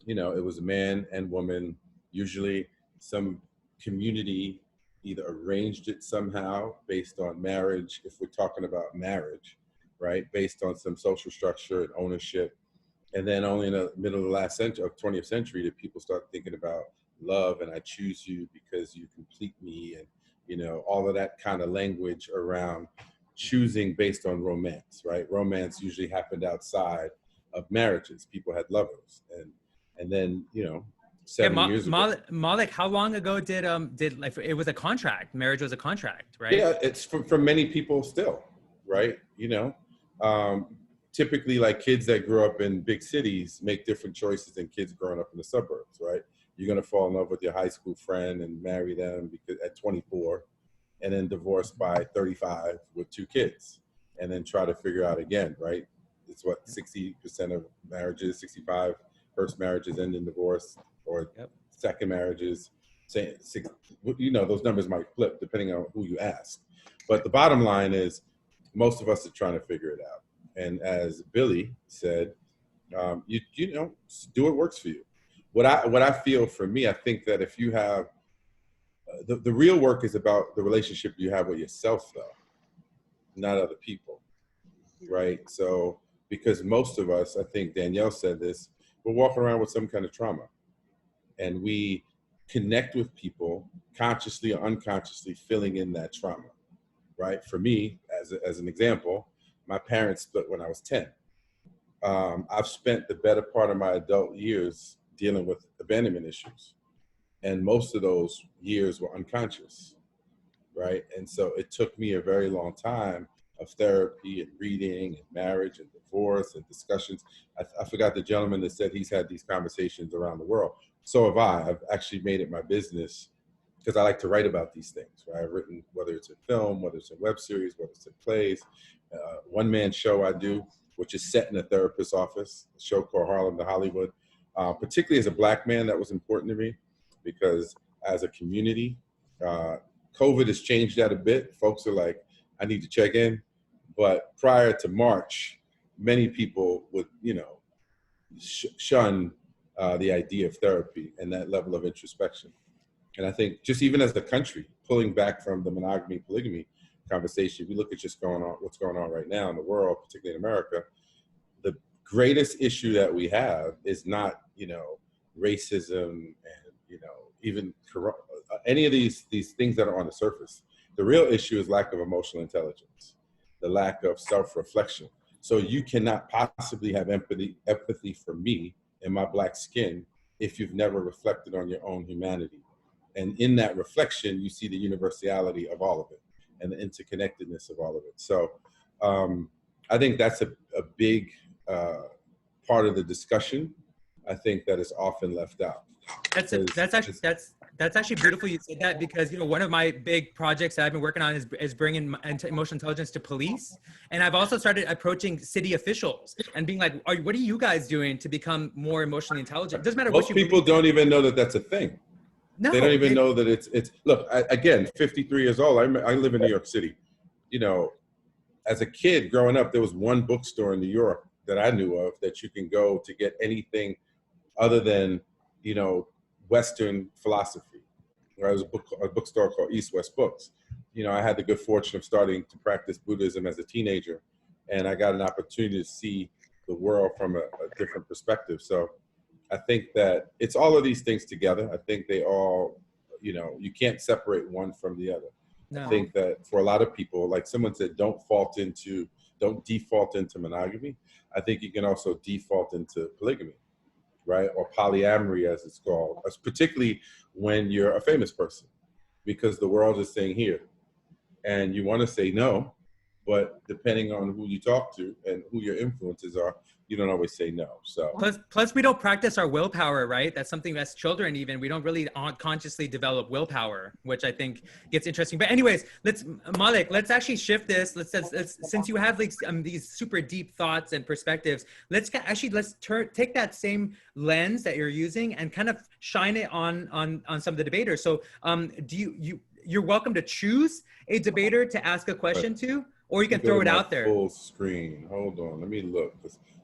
S11: it was a man and woman. Usually some community either arranged it somehow based on marriage, if we're talking about marriage, right? Based on some social structure and ownership. And then only in the middle of the last century, of 20th century, did people start thinking about love and I choose you because you complete me, and all of that kind of language around choosing based on romance, right? Romance usually happened outside of marriages. People had lovers, and then 7 years ago.
S2: Malik, how long ago did like it was a contract? Marriage was a contract, right?
S11: Yeah, it's for many people still, right? Typically, like kids that grow up in big cities make different choices than kids growing up in the suburbs, right? You're gonna fall in love with your high school friend and marry them because at 24, and then divorce by 35 with 2 kids, and then try to figure out again, right? It's what 60% of marriages, 65 first marriages end in divorce, or second marriages, those numbers might flip depending on who you ask. But the bottom line is most of us are trying to figure it out. And as Billy said, do what works for you. What I feel for me, I think that if you have, the real work is about the relationship you have with yourself though, not other people, right? So, because most of us, I think Danielle said this, we're walking around with some kind of trauma. And we connect with people consciously or unconsciously filling in that trauma, right? For me, as an example, my parents split when I was 10. I've spent the better part of my adult years dealing with abandonment issues. And most of those years were unconscious, right? And so it took me a very long time of therapy and reading and marriage and divorce and discussions. I forgot the gentleman that said he's had these conversations around the world. So have I. I've actually made it my business because I like to write about these things. Right? I've written, whether it's in film, whether it's in web series, whether it's in plays, one-man show I do, which is set in a therapist's office, a show called Harlem to Hollywood. Particularly as a Black man, that was important to me because as a community, COVID has changed that a bit. Folks are like, I need to check in. But prior to March, many people would, shun the idea of therapy and that level of introspection. And I think just even as a country, pulling back from the monogamy, polygamy conversation, we look at just what's going on right now in the world, particularly in America, the greatest issue that we have is not, racism and, even any of these things that are on the surface. The real issue is lack of emotional intelligence, the lack of self-reflection. So you cannot possibly have empathy for me and my Black skin if you've never reflected on your own humanity. And in that reflection, you see the universality of all of it and the interconnectedness of all of it. So I think that's a big part of the discussion. I think that is often left out.
S2: That's actually beautiful you said that, because one of my big projects that I've been working on is bringing emotional intelligence to police, and I've also started approaching city officials and being like, what are you guys doing to become more emotionally intelligent? It doesn't matter.
S11: Most people don't even know that that's a thing.
S2: No,
S11: they don't even know that it's. Look, again, 53 years old. I live in New York City. As a kid growing up, there was one bookstore in New York that I knew of that you can go to get anything other than, Western philosophy. There was a bookstore called East West Books. I had the good fortune of starting to practice Buddhism as a teenager, and I got an opportunity to see the world from a different perspective. So I think that it's all of these things together. I think they all, you can't separate one from the other. No. I think that for a lot of people, like someone said, don't default into monogamy. I think you can also default into polygamy, right? Or polyamory, as it's called, particularly when you're a famous person, because the world is saying here, and you want to say no, but depending on who you talk to and who your influences are, you don't always say no. So
S2: plus we don't practice our willpower, right? That's something as children, even we don't really consciously develop willpower, which I think gets interesting. But anyways, Malik, let's actually shift this. Let's since you have like these super deep thoughts and perspectives, let's take that same lens that you're using and kind of shine it on some of the debaters. So you're welcome to choose a debater to ask a question to, or you can throw it out there.
S11: Full screen. Hold on, let me look.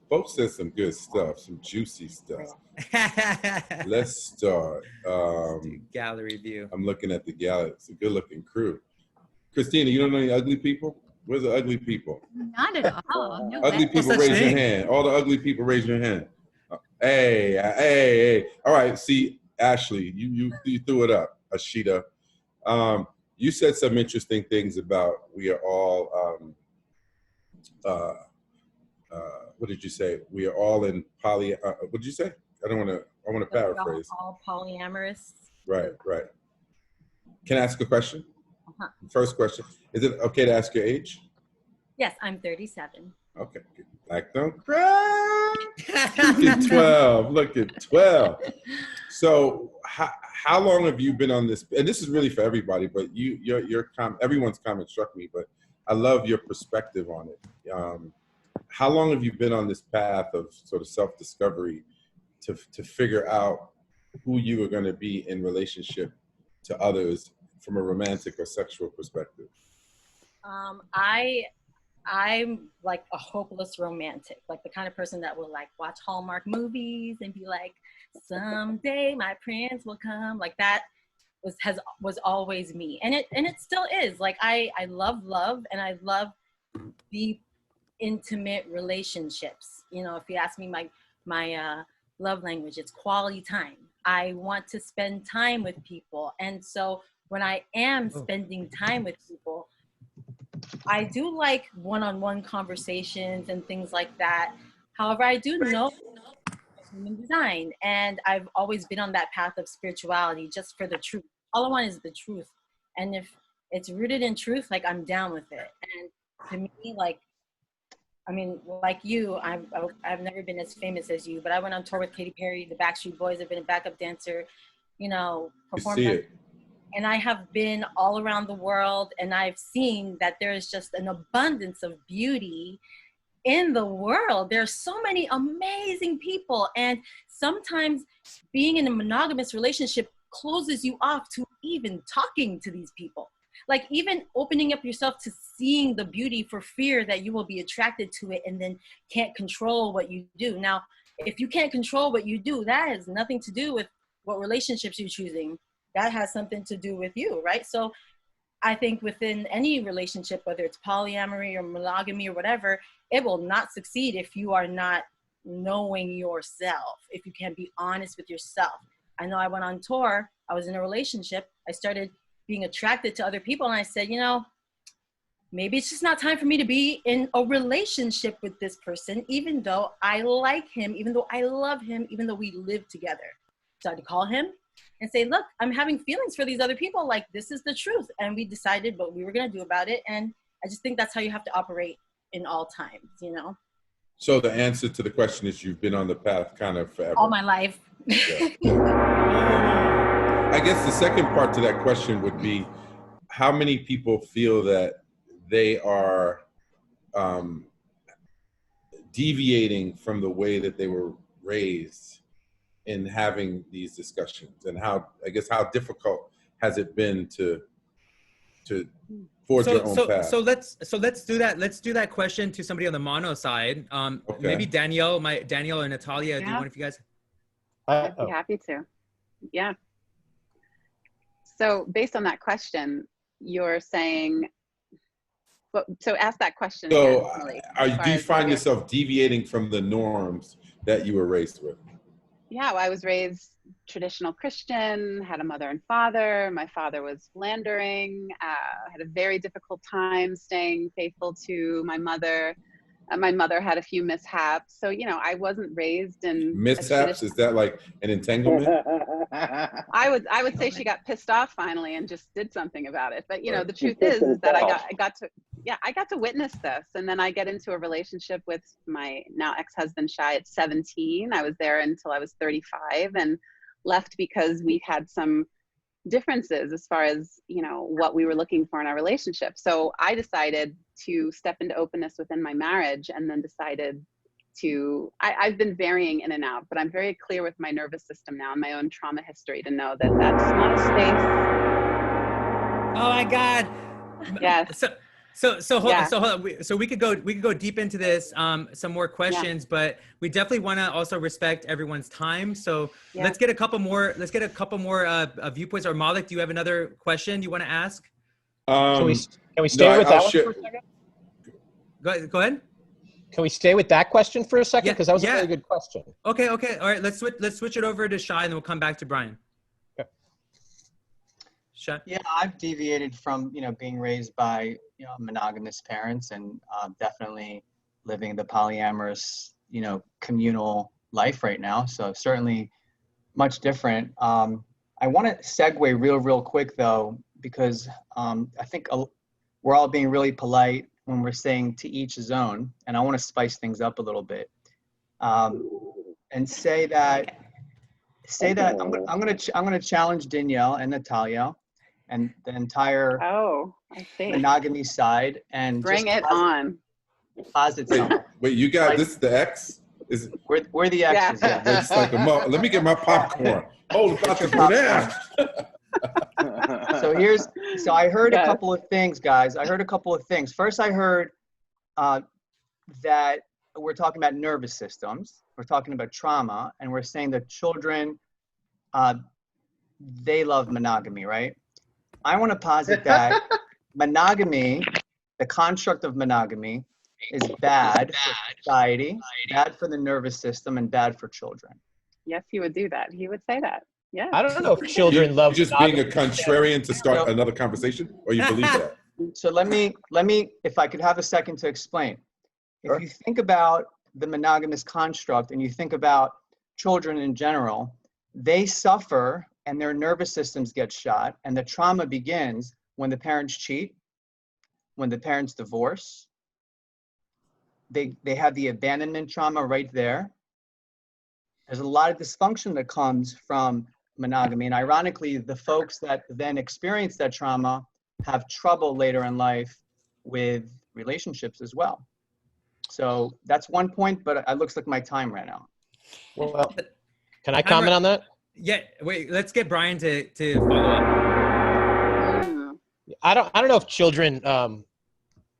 S11: Folks said some good stuff, some juicy stuff. Let's start.
S2: Gallery view.
S11: I'm looking at the gallery. It's a good-looking crew. Christina, you don't know any ugly people? Where's the ugly people?
S3: Not at all. No
S11: ugly
S3: way.
S11: people, raise your hand. All the ugly people, raise your hand. Hey. All right. See, Ashley, you threw it up. Ashita. You said some interesting things about we are all. What did you say? We are all in what did you say? I want to paraphrase.
S8: All polyamorous.
S11: Right. Can I ask a question?
S8: Uh-huh.
S11: First question. Is it okay to ask your age?
S8: Yes, I'm 37.
S11: Okay. Black don't cry. Look at 12. So how long have you been on this? And this is really for everybody, but everyone's comment struck me, but I love your perspective on it. How long have you been on this path of sort of self-discovery to figure out who you are going to be in relationship to others from a romantic or sexual perspective?
S8: I'm like a hopeless romantic, like the kind of person that will like watch Hallmark movies and be like, someday my prince will come. Like that was always me, and it still is. Like I love love, and I love the intimate relationships. If you ask me my love language, it's quality time. I want to spend time with people, and so when I am spending time with people, I do like one-on-one conversations and things like that. However, I do know human design, and I've always been on that path of spirituality just for the truth. All I want is the truth, and if it's rooted in truth, like I'm down with it. And to me, like, I mean, like you, I've never been as famous as you, but I went on tour with Katy Perry, the Backstreet Boys. I've been a backup dancer, you know, performed. And I have been all around the world, and I've seen that there is just an abundance of beauty in the world. There's so many amazing people, and sometimes being in a monogamous relationship closes you off to even talking to these people. Like even opening up yourself to seeing the beauty for fear that you will be attracted to it and then can't control what you do. Now, if you can't control what you do, that has nothing to do with what relationships you're choosing. That has something to do with you, right? So I think within any relationship, whether it's polyamory or monogamy or whatever, it will not succeed if you are not knowing yourself, if you can't be honest with yourself. I know I went on tour, I was in a relationship, I started being attracted to other people, and I said, you know, maybe it's just not time for me to be in a relationship with this person, even though I like him, even though I love him, even though we live together. So I had to call him and say, look, I'm having feelings for these other people. Like, this is the truth. And we decided what we were going to do about it. And I just think that's how you have to operate in all times, you know?
S11: So the answer to the question is you've been on the path kind of forever.
S8: All my life.
S11: Yeah. I guess the second part to that question would be, how many people feel that they are deviating from the way that they were raised in having these discussions, and how difficult has it been to forge your own path?
S2: So let's do that. Let's do that question to somebody on the mono side.
S11: Okay.
S2: Maybe Danielle or Natalia.
S9: Yeah.
S2: Do one of you guys?
S9: I'd be happy to. Yeah. So based on that question, you're saying, so ask that question.
S11: So
S9: again,
S11: do you find yourself deviating from the norms that you were raised with?
S9: Yeah, well, I was raised traditional Christian, had a mother and father. My father was philandering, had a very difficult time staying faithful to my mother. My mother had a few mishaps. So, you know, I wasn't raised in
S11: mishaps. Is that like an entanglement?
S9: I would say she got pissed off finally and just did something about it. But, you know, the truth is that I got to witness this. And then I get into a relationship with my now ex-husband Shai at 17. I was there until I was 35 and left because we had some differences as far as, you know, what we were looking for in our relationship. So I decided to step into openness within my marriage, and then decided to, I've been varying in and out, but I'm very clear with my nervous system now and my own trauma history to know that that's not a space.
S2: Oh my God.
S9: Yes.
S2: So hold on. So we could go deep into this, some more questions, but we definitely want to also respect everyone's time. So let's get a couple more viewpoints. Or Malik, do you have another question you want to ask?
S4: Can we stay with that one for a second?
S2: Go ahead.
S4: Can we stay with that question for a second? Because that was a really good question.
S2: Okay. All right. Let's switch it over to Shai, and then we'll come back to Brian.
S6: Yeah, I've deviated from, you know, being raised by, you know, monogamous parents, and definitely living the polyamorous, you know, communal life right now. So certainly much different. I want to segue real quick though, because I think we're all being really polite when we're saying to each his own, and I want to spice things up a little bit, and say that I'm going to challenge Danielle and Natalia and the entire monogamy side, and
S9: bring it on.
S6: Posit
S11: wait, you got this? The X?
S6: We're the X's. Yeah.
S11: It's like let me get my popcorn. Hold about to go down.
S6: So I heard a couple of things, guys. I heard a couple of things. First, I heard that we're talking about nervous systems. We're talking about trauma, and we're saying that children, they love monogamy, right? I want to posit that monogamy, the construct of monogamy, is bad for society, bad for the nervous system, and bad for children.
S9: Yes, he would do that. He would say that. Yeah.
S4: I don't know if children love
S11: just being a contrarian to start another conversation, or you believe that?
S6: So let me, if I could have a second to explain. If you think about the monogamous construct and you think about children in general, they suffer and their nervous systems get shot, and the trauma begins when the parents cheat, when the parents divorce, they have the abandonment trauma right there. There's a lot of dysfunction that comes from monogamy. And ironically, the folks that then experience that trauma have trouble later in life with relationships as well. So that's one point, but it looks like my time ran out.
S4: Well, can I comment on that?
S2: Yeah, wait, let's get Brian to follow up.
S4: I don't know if children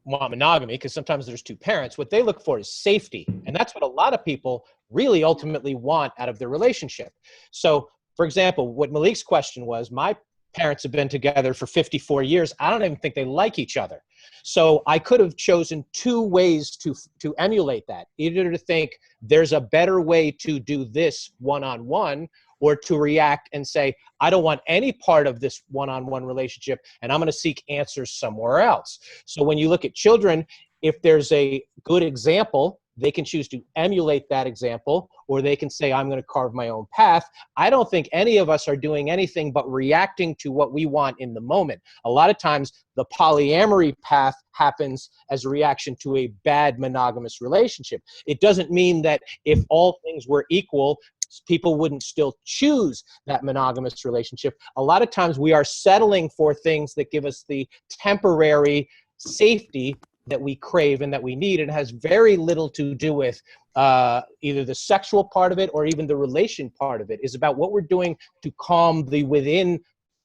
S4: want monogamy, because sometimes there's two parents. What they look for is safety. And that's what a lot of people really ultimately want out of their relationship. So, for example, what Malik's question was, my parents have been together for 54 years. I don't even think they like each other. So I could have chosen two ways to emulate that, either to think there's a better way to do this one-on-one, or to react and say, I don't want any part of this one-on-one relationship, and I'm going to seek answers somewhere else. So when you look at children, if there's a good example, they can choose to emulate that example, or they can say, I'm going to carve my own path. I don't think any of us are doing anything but reacting to what we want in the moment. A lot of times, the polyamory path happens as a reaction to a bad monogamous relationship. It doesn't mean that if all things were equal, people wouldn't still choose that monogamous relationship. A lot of times we are settling for things that give us the temporary safety that we crave and that we need. It has very little to do with either the sexual part of it or even the relation part of it. It's about what we're doing to calm the within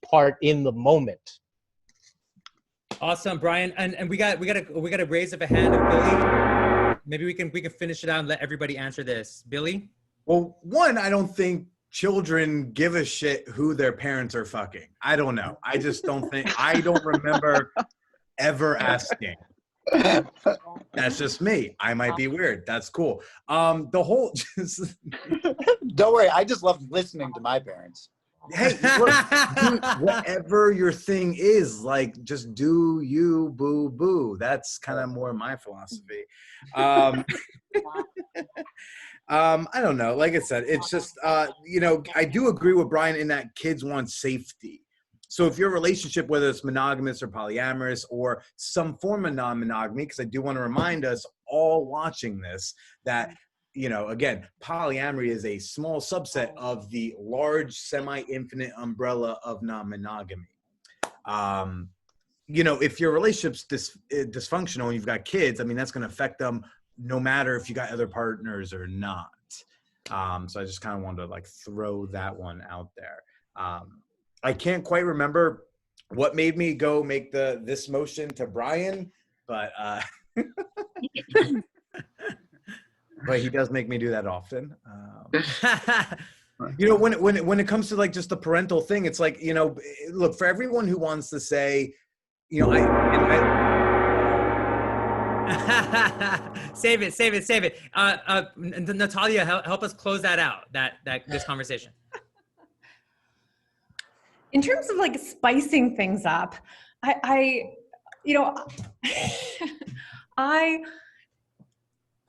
S4: part in the moment.
S2: Awesome, Brian. And we got a raise of a hand of Billy. Maybe we can finish it out and let everybody answer this. Billy?
S12: Well, one, I don't think children give a shit who their parents are fucking. I don't know. I just don't think, I don't remember ever asking. That's just me. I might be weird. That's cool. The whole just
S1: Don't worry, I just love listening to my parents.
S12: Hey, look, dude, whatever your thing is, like, just do you, boo boo. That's kind of more my philosophy. I don't know. Like I said, it's just, you know, I do agree with Brian in that kids want safety. So if your relationship, whether it's monogamous or polyamorous or some form of non-monogamy, because I do want to remind us all watching this that, you know, again, polyamory is a small subset of the large semi-infinite umbrella of non-monogamy. You know, if your relationship's dysfunctional and you've got kids, I mean, that's going to affect them no matter if you got other partners or not. So I just kind of wanted to like throw that one out there. I can't quite remember what made me go make this motion to Brian, but but he does make me do that often. You know, when it comes to like just the parental thing, it's like, you know, look, for everyone who wants to say, you know,
S2: Save it. Natalia, help us close that out, this conversation.
S7: In terms of like spicing things up,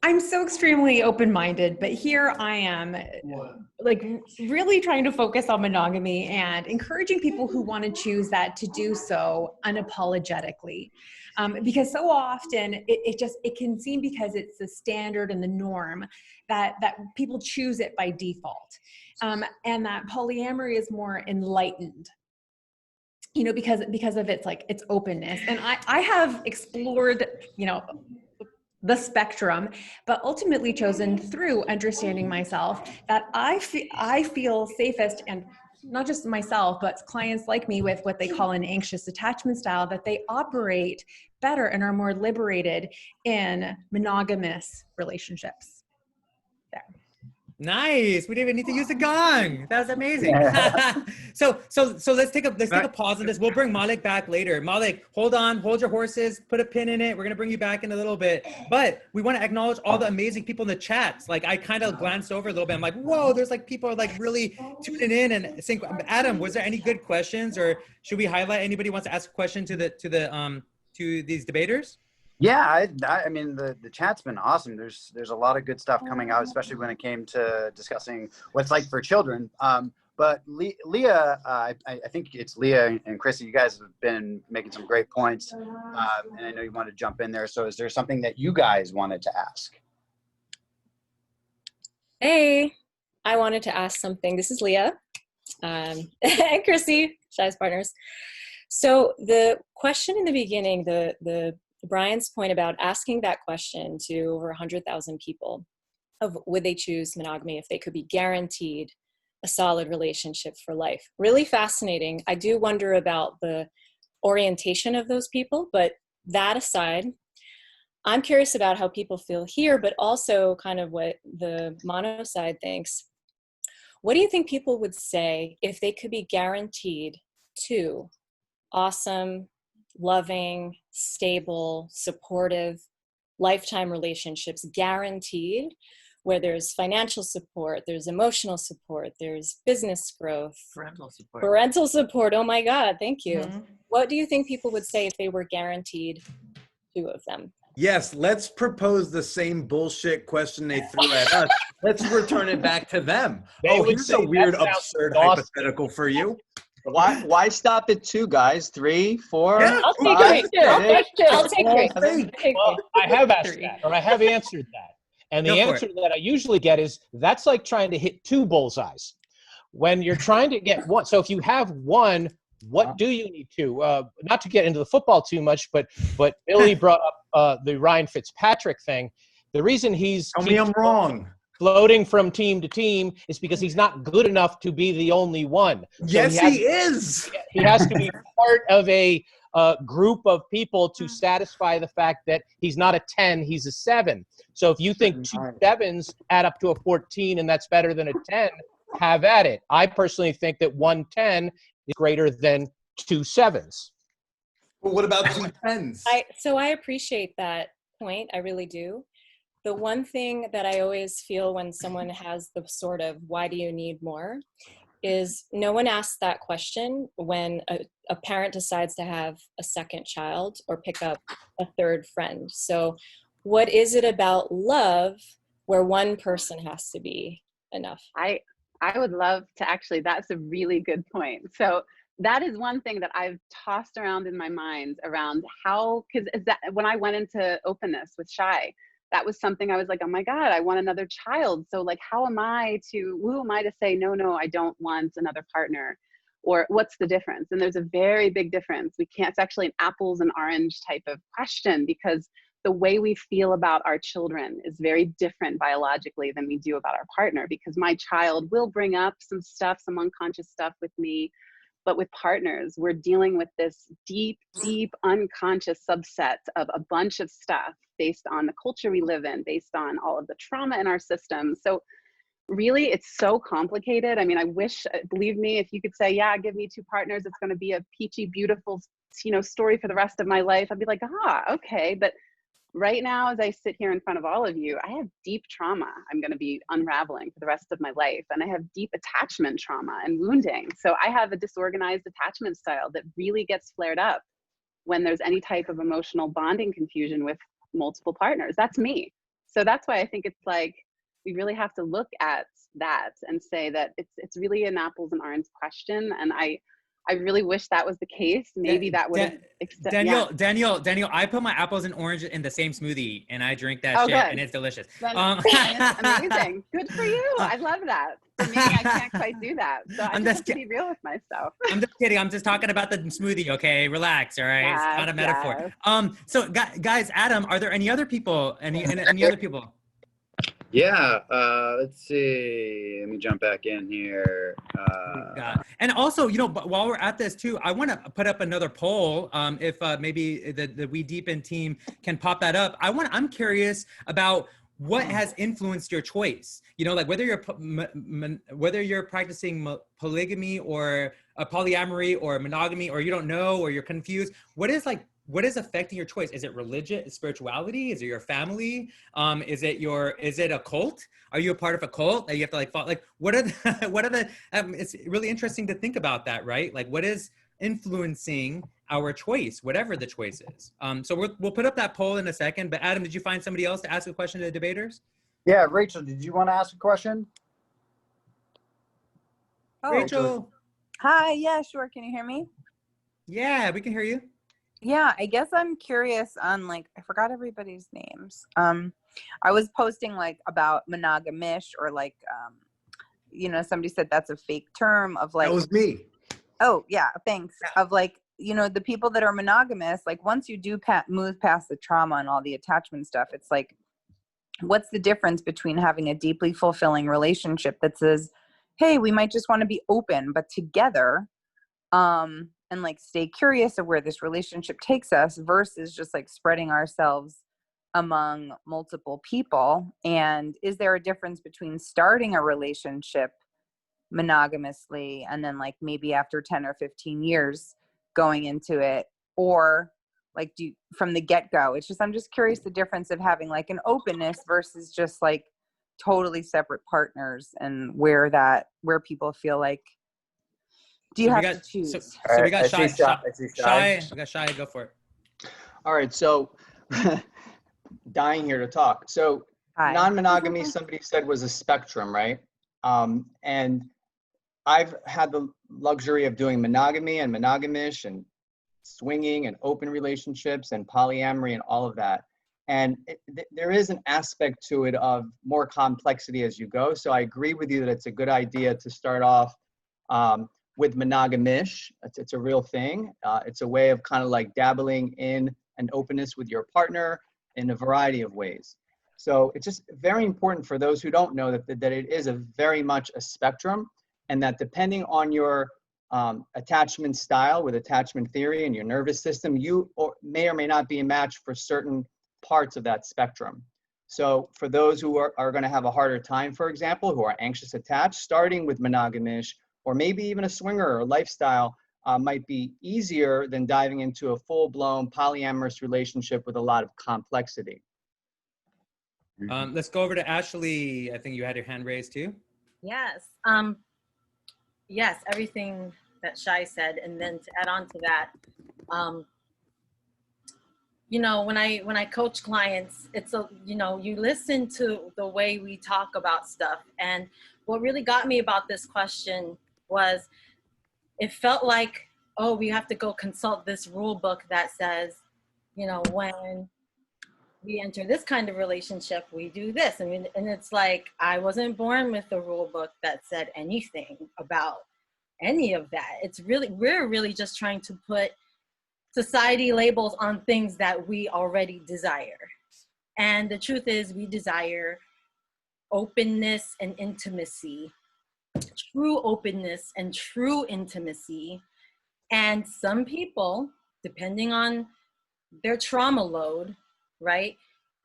S7: I'm so extremely open-minded, but here I am like really trying to focus on monogamy and encouraging people who want to choose that to do so unapologetically. Because so often it can seem, because it's the standard and the norm, that people choose it by default. And that polyamory is more enlightened, you know, because of its openness. And I have explored, you know, the spectrum, but ultimately chosen through understanding myself that I feel safest, and not just myself, but clients like me with what they call an anxious attachment style, that they operate better and are more liberated in monogamous relationships. There.
S2: Nice. We didn't even need to use the gong. That was amazing. So let's take a pause on this. We'll bring Malik back later. Malik, hold on, hold your horses, put a pin in it. We're gonna bring you back in a little bit. But we want to acknowledge all the amazing people in the chats. Like, I kind of glanced over a little bit. I'm like, whoa, there's like people are like really tuning in and saying, Adam, was there any good questions, or should we highlight anybody who wants to ask a question to these debaters?
S1: Yeah, I mean, the chat's been awesome. There's a lot of good stuff coming out, especially when it came to discussing what's like for children. But Leah, I think it's Leah and Chrissy, you guys have been making some great points. And I know you want to jump in there. So is there something that you guys wanted to ask?
S13: Hey, I wanted to ask something. This is Leah and Chrissy, Shy's partners. So the question in the beginning, the Brian's point about asking that question to over 100,000 people of would they choose monogamy if they could be guaranteed a solid relationship for life. Really fascinating. I do wonder about the orientation of those people, but that aside, I'm curious about how people feel here, but also kind of what the mono side thinks. What do you think people would say if they could be guaranteed 2 awesome, loving, stable, supportive, lifetime relationships, guaranteed, where there's financial support, there's emotional support, there's business growth, parental support. Oh my God, thank you. Mm-hmm. What do you think people would say if they were guaranteed 2 of them?
S12: Yes, let's propose the same bullshit question they threw at us. Let's return it back to them. Here's a weird, absurd hypothetical for you.
S6: Why stop at 2, guys? 3, 4?
S13: Yeah, I'll take 3. I'll take 3.
S4: Well, I have asked that, or I have answered that. And the answer that I usually get is, that's like trying to hit 2 bullseyes. When you're trying to get 1, so if you have 1, what do you need 2? Not to get into the football too much, but Billy brought up the Ryan Fitzpatrick thing. The reason he's
S12: tell me I'm wrong.
S4: Floating from team to team is because he's not good enough to be the only one. So
S12: yes, he is.
S4: He has to be part of a group of people to satisfy the fact that he's not a 10, he's a 7. So if you think 2 7s add up to a 14 and that's better than a 10, have at it. I personally think that 1 10 is greater than 2 7s.
S12: Well, what about 2 10s?
S13: So I appreciate that point. I really do. The one thing that I always feel when someone has the sort of, why do you need more, is no one asks that question when a parent decides to have a second child or pick up a 3rd friend. So what is it about love where one person has to be enough?
S9: I would love to actually, that's a really good point. So that is one thing that I've tossed around in my mind around how, because when I went into openness with Shy, that was something I was like, oh my God, I want another child. So like, who am I to say, no, I don't want another partner? Or what's the difference? And there's a very big difference. It's actually an apples and orange type of question, because the way we feel about our children is very different biologically than we do about our partner, because my child will bring up some stuff, some unconscious stuff with me. But with partners, we're dealing with this deep, deep unconscious subset of a bunch of stuff based on the culture we live in, based on all of the trauma in our system. So really, it's so complicated. I mean, I wish, believe me, if you could say, yeah, give me 2 partners, it's going to be a peachy, beautiful, story for the rest of my life. I'd be like, okay. But right now, as I sit here in front of all of you, I have deep trauma I'm going to be unraveling for the rest of my life. And I have deep attachment trauma and wounding. So I have a disorganized attachment style that really gets flared up when there's any type of emotional bonding confusion with multiple partners. That's me. So that's why I think it's like, we really have to look at that and say that it's really an apples and oranges question. And I really wish that was the case. Maybe that would have
S2: Daniel, I put my apples and oranges in the same smoothie and I drink that shit, and it's delicious.
S9: It's amazing. Good for you. I love that. For me, I can't quite do that. So I just have to be real with myself.
S2: I'm just kidding. I'm just talking about the smoothie. Okay, relax. All right,
S9: yes,
S2: it's not a metaphor.
S9: Yes.
S2: So guys, Adam, are there any other people? Any other people?
S1: Yeah, let's see. Let me jump back in here.
S2: And also, while we're at this too, I want to put up another poll. If maybe the WeDeepen team can pop that up. I'm curious about what has influenced your choice. Like whether you're practicing polygamy or polyamory or monogamy, or you don't know, or you're confused. What is affecting your choice? Is it religion, spirituality? Is it your family? Is it a cult? Are you a part of a cult that you have to follow? What are the, it's really interesting to think about that, right? Like what is influencing our choice, whatever the choice is. So we'll put up that poll in a second, but Adam, did you find somebody else to ask a question to the debaters?
S1: Yeah, Rachel, did you want to ask a question?
S14: Oh,
S2: Rachel.
S14: hi. Yeah, sure. Can you hear me?
S2: Yeah, we can hear you.
S14: Yeah, I guess I'm curious on like I forgot everybody's names. I was posting like about monogamish or like somebody said that's a fake term of like
S12: That was me.
S14: oh yeah, thanks. Of like, the people that are monogamous, like once you do move past the trauma and all the attachment stuff, it's like what's the difference between having a deeply fulfilling relationship that says, hey, we might just want to be open but together, and like stay curious of where this relationship takes us versus just like spreading ourselves among multiple people? And is there a difference between starting a relationship monogamously and then like maybe after 10 or 15 years going into it, or like from the get-go? It's just, I'm just curious the difference of having like an openness versus just like totally separate partners, and where people feel like, do you have to choose?
S2: So we got Shy.
S1: Shy.
S2: We got Shy. Go for it.
S6: All right, so dying here to talk. So non-monogamy, somebody said, was a spectrum, right? And I've had the luxury of doing monogamy and monogamish and swinging and open relationships and polyamory and all of that. And there is an aspect to it of more complexity as you go. So I agree with you that it's a good idea to start off with monogamish. It's a real thing. It's a way of kind of like dabbling in an openness with your partner in a variety of ways. So it's just very important for those who don't know that it is a very much a spectrum, and that depending on your attachment style with attachment theory and your nervous system, you may or may not be a match for certain parts of that spectrum. So for those who are going to have a harder time, for example, who are anxious attached, starting with monogamish or maybe even a swinger or lifestyle might be easier than diving into a full-blown polyamorous relationship with a lot of complexity.
S2: Let's go over to Ashley. I think you had your hand raised too.
S8: Yes. Yes, everything that Shai said, and then to add on to that, when I coach clients, it's you listen to the way we talk about stuff. And what really got me about this question was, it felt like, oh, we have to go consult this rule book that says, when we enter this kind of relationship, we do this. And it's like, I wasn't born with a rule book that said anything about any of that. We're really just trying to put society labels on things that we already desire. And the truth is, we desire openness and intimacy, true openness and true intimacy. And some people, depending on their trauma load, right?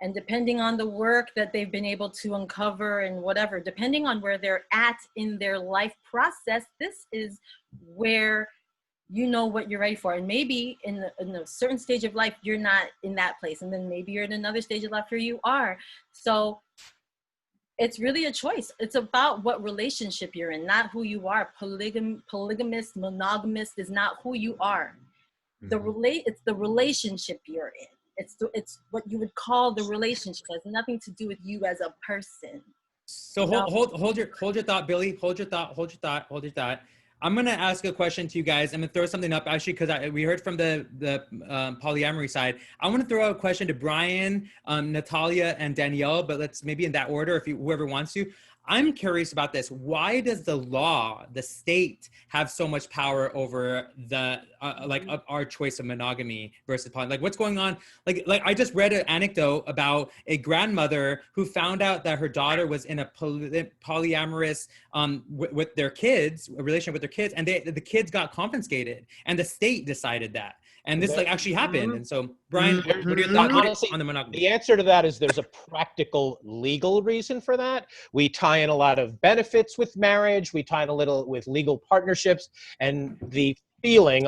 S8: And depending on the work that they've been able to uncover and whatever, depending on where they're at in their life process, this is where you know what you're ready for. And maybe in a certain stage of life, you're not in that place. And then maybe you're in another stage of life where you are. So it's really a choice. It's about what relationship you're in, not who you are. Polygamist, monogamist is not who you are. It's the relationship you're in. It's what you would call the relationship. It has nothing to do with you as a person.
S2: So hold your thought, Billy. Hold your thought. I'm gonna ask a question to you guys. I'm gonna throw something up actually, because we heard from the polyamory side. I want to throw out a question to Brian, Natalia, and Danielle, but let's maybe in that order, if whoever wants to. I'm curious about this. Why does the law, the state, have so much power over the our choice of monogamy versus poly? Like, what's going on? Like I just read an anecdote about a grandmother who found out that her daughter was in a polyamorous with their kids, a relationship with their kids, and the kids got confiscated, and the state decided that. And this actually happened. And so, Brian, what are your thoughts on the monogamy?
S4: The answer to that is there's a practical legal reason for that. We tie in a lot of benefits with marriage. We tie in a little with legal partnerships. And the feeling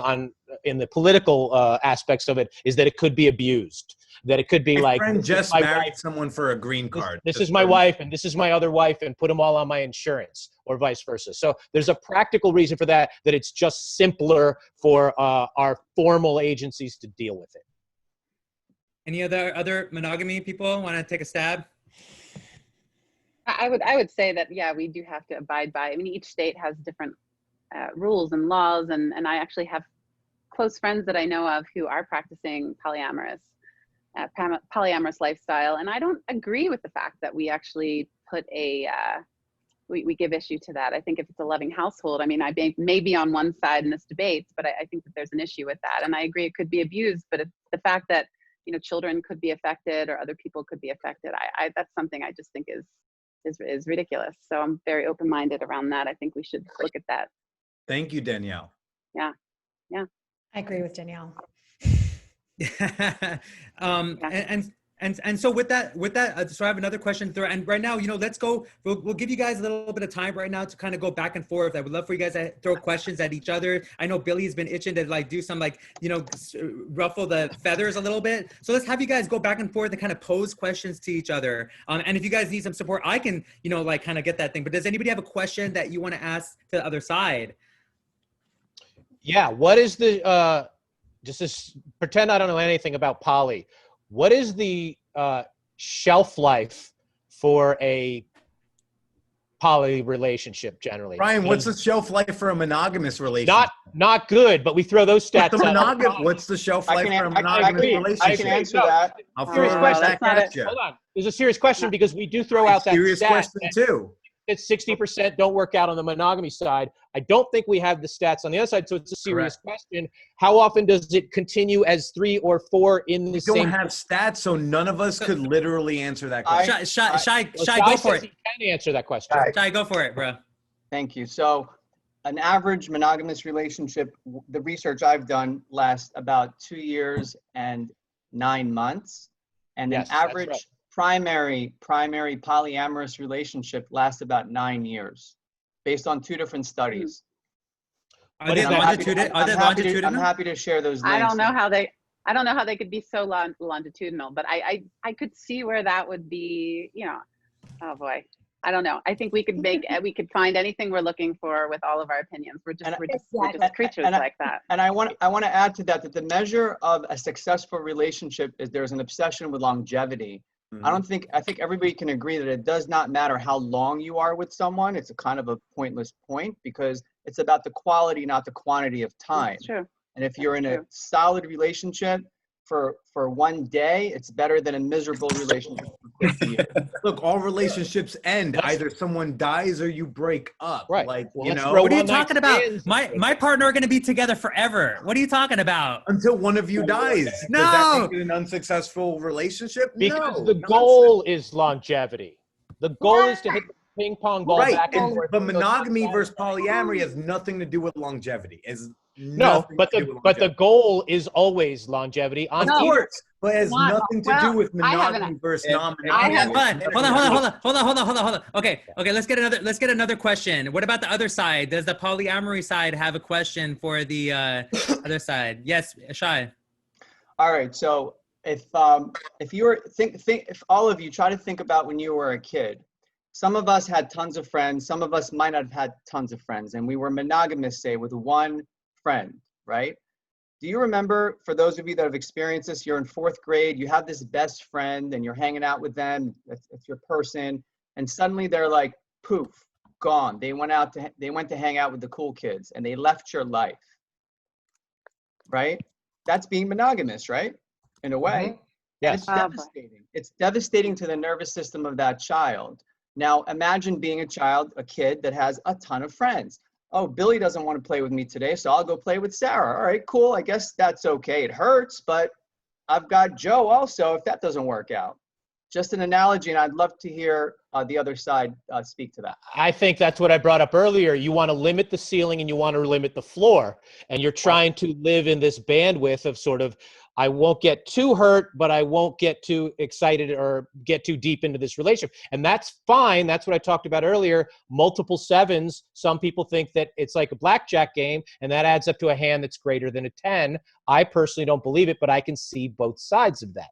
S4: in the political aspects of it is that it could be abused. That it could be
S12: my
S4: like,
S12: friend just married someone for a green card.
S4: This is my wife and this is my other wife, and put them all on my insurance, or vice versa. So there's a practical reason for that it's just simpler for our formal agencies to deal with it.
S2: Any other monogamy people want to take a stab?
S9: I would say that, yeah, we do have to abide by. I mean, each state has different rules and laws. And I actually have close friends that I know of who are practicing polyamorous lifestyle. And I don't agree with the fact that we actually put we give issue to that. I think if it's a loving household, I mean, I may be on one side in this debate, but I think that there's an issue with that. And I agree it could be abused, but it's the fact that, children could be affected or other people could be affected. That's something I just think is ridiculous. So I'm very open-minded around that. I think we should look at that.
S12: Thank you, Danielle.
S9: Yeah.
S7: I agree with Danielle.
S2: And so with that, so I have another question there. And right now, let's go. We'll give you guys a little bit of time right now to kind of go back and forth. I would love for you guys to throw questions at each other. I know Billy's been itching to do some ruffle the feathers a little bit. So let's have you guys go back and forth and kind of pose questions to each other. And if you guys need some support, I can, kind of get that thing. But does anybody have a question that you want to ask to the other side?
S4: Yeah. What is the just pretend I don't know anything about poly. What is the shelf life for a poly relationship generally?
S12: Brian, what's the shelf life for a monogamous relationship?
S4: Not good, but we throw those stats out.
S12: What's the shelf life for a monogamous relationship?
S6: I can answer that.
S12: I'll throw it back at you.
S4: Hold on. There's a serious question because we do throw out that
S12: serious
S4: stat
S12: question too.
S4: It's 60% don't work out on the monogamy side. I don't think we have the stats on the other side, so it's a serious question. How often does it continue as 3 or 4 in the same?
S12: We don't have stats, so none of us could literally answer that question.
S2: Shy, go for it.
S4: He can answer that question.
S2: Shy, go for it, bro.
S6: Thank you. So an average monogamous relationship, the research I've done lasts about 2 years and 9 months. And an average primary polyamorous relationship lasts about 9 years, based on 2 different studies.
S2: Are they longitudinal?
S6: I'm happy to share those links.
S9: I don't know how they could be so longitudinal, but I could see where that would be. Oh boy, I don't know. I think we could find anything we're looking for with all of our opinions. We're just creatures like that.
S6: And I want to add to that the measure of a successful relationship is there's an obsession with longevity. I think everybody can agree that it does not matter how long you are with someone. It's a kind of a pointless point because it's about the quality, not the quantity of time.
S9: That's true.
S6: And if you're in a solid relationship for 1 day, it's better than a miserable relationship for 50 years.
S12: Look, all relationships end. Either someone dies or you break up.
S4: Right.
S2: What are you talking about? My partner are going to be together forever. What are you talking about?
S12: Until one of you dies.
S2: No.
S12: Does that make it an unsuccessful relationship?
S4: Because the goal is longevity. The goal is to hit the ping pong ball back and forth.
S12: But monogamy versus polyamory has nothing to do with longevity.
S4: No, but the goal is always longevity.
S12: Of course, but it has nothing to do with monogamy versus non-monogamy.
S2: Hold on. Okay. Let's get another question. What about the other side? Does the polyamory side have a question for the other side? Yes, Shai.
S6: All right. So if you were if all of you try to think about when you were a kid, some of us had tons of friends. Some of us might not have had tons of friends, and we were monogamous, say, with one friend, right? Do you remember, for those of you that have experienced this, you're in 4th grade, you have this best friend and you're hanging out with them, it's your person, and suddenly they're like, poof, gone. They went to hang out with the cool kids and they left your life, right? That's being monogamous, right? In a way.
S4: Mm-hmm. Yes.
S6: It's devastating. It's devastating to the nervous system of that child. Now, imagine being a kid that has a ton of friends. Oh, Billy doesn't want to play with me today, so I'll go play with Sarah. All right, cool. I guess that's okay. It hurts, but I've got Joe also if that doesn't work out. Just an analogy, and I'd love to hear the other side speak to that.
S4: I think that's what I brought up earlier. You want to limit the ceiling and you want to limit the floor, and you're trying to live in this bandwidth of sort of, I won't get too hurt, but I won't get too excited or get too deep into this relationship. And that's fine. That's what I talked about earlier. Multiple 7s. Some people think that it's like a blackjack game, and that adds up to a hand that's greater than a 10. I personally don't believe it, but I can see both sides of that.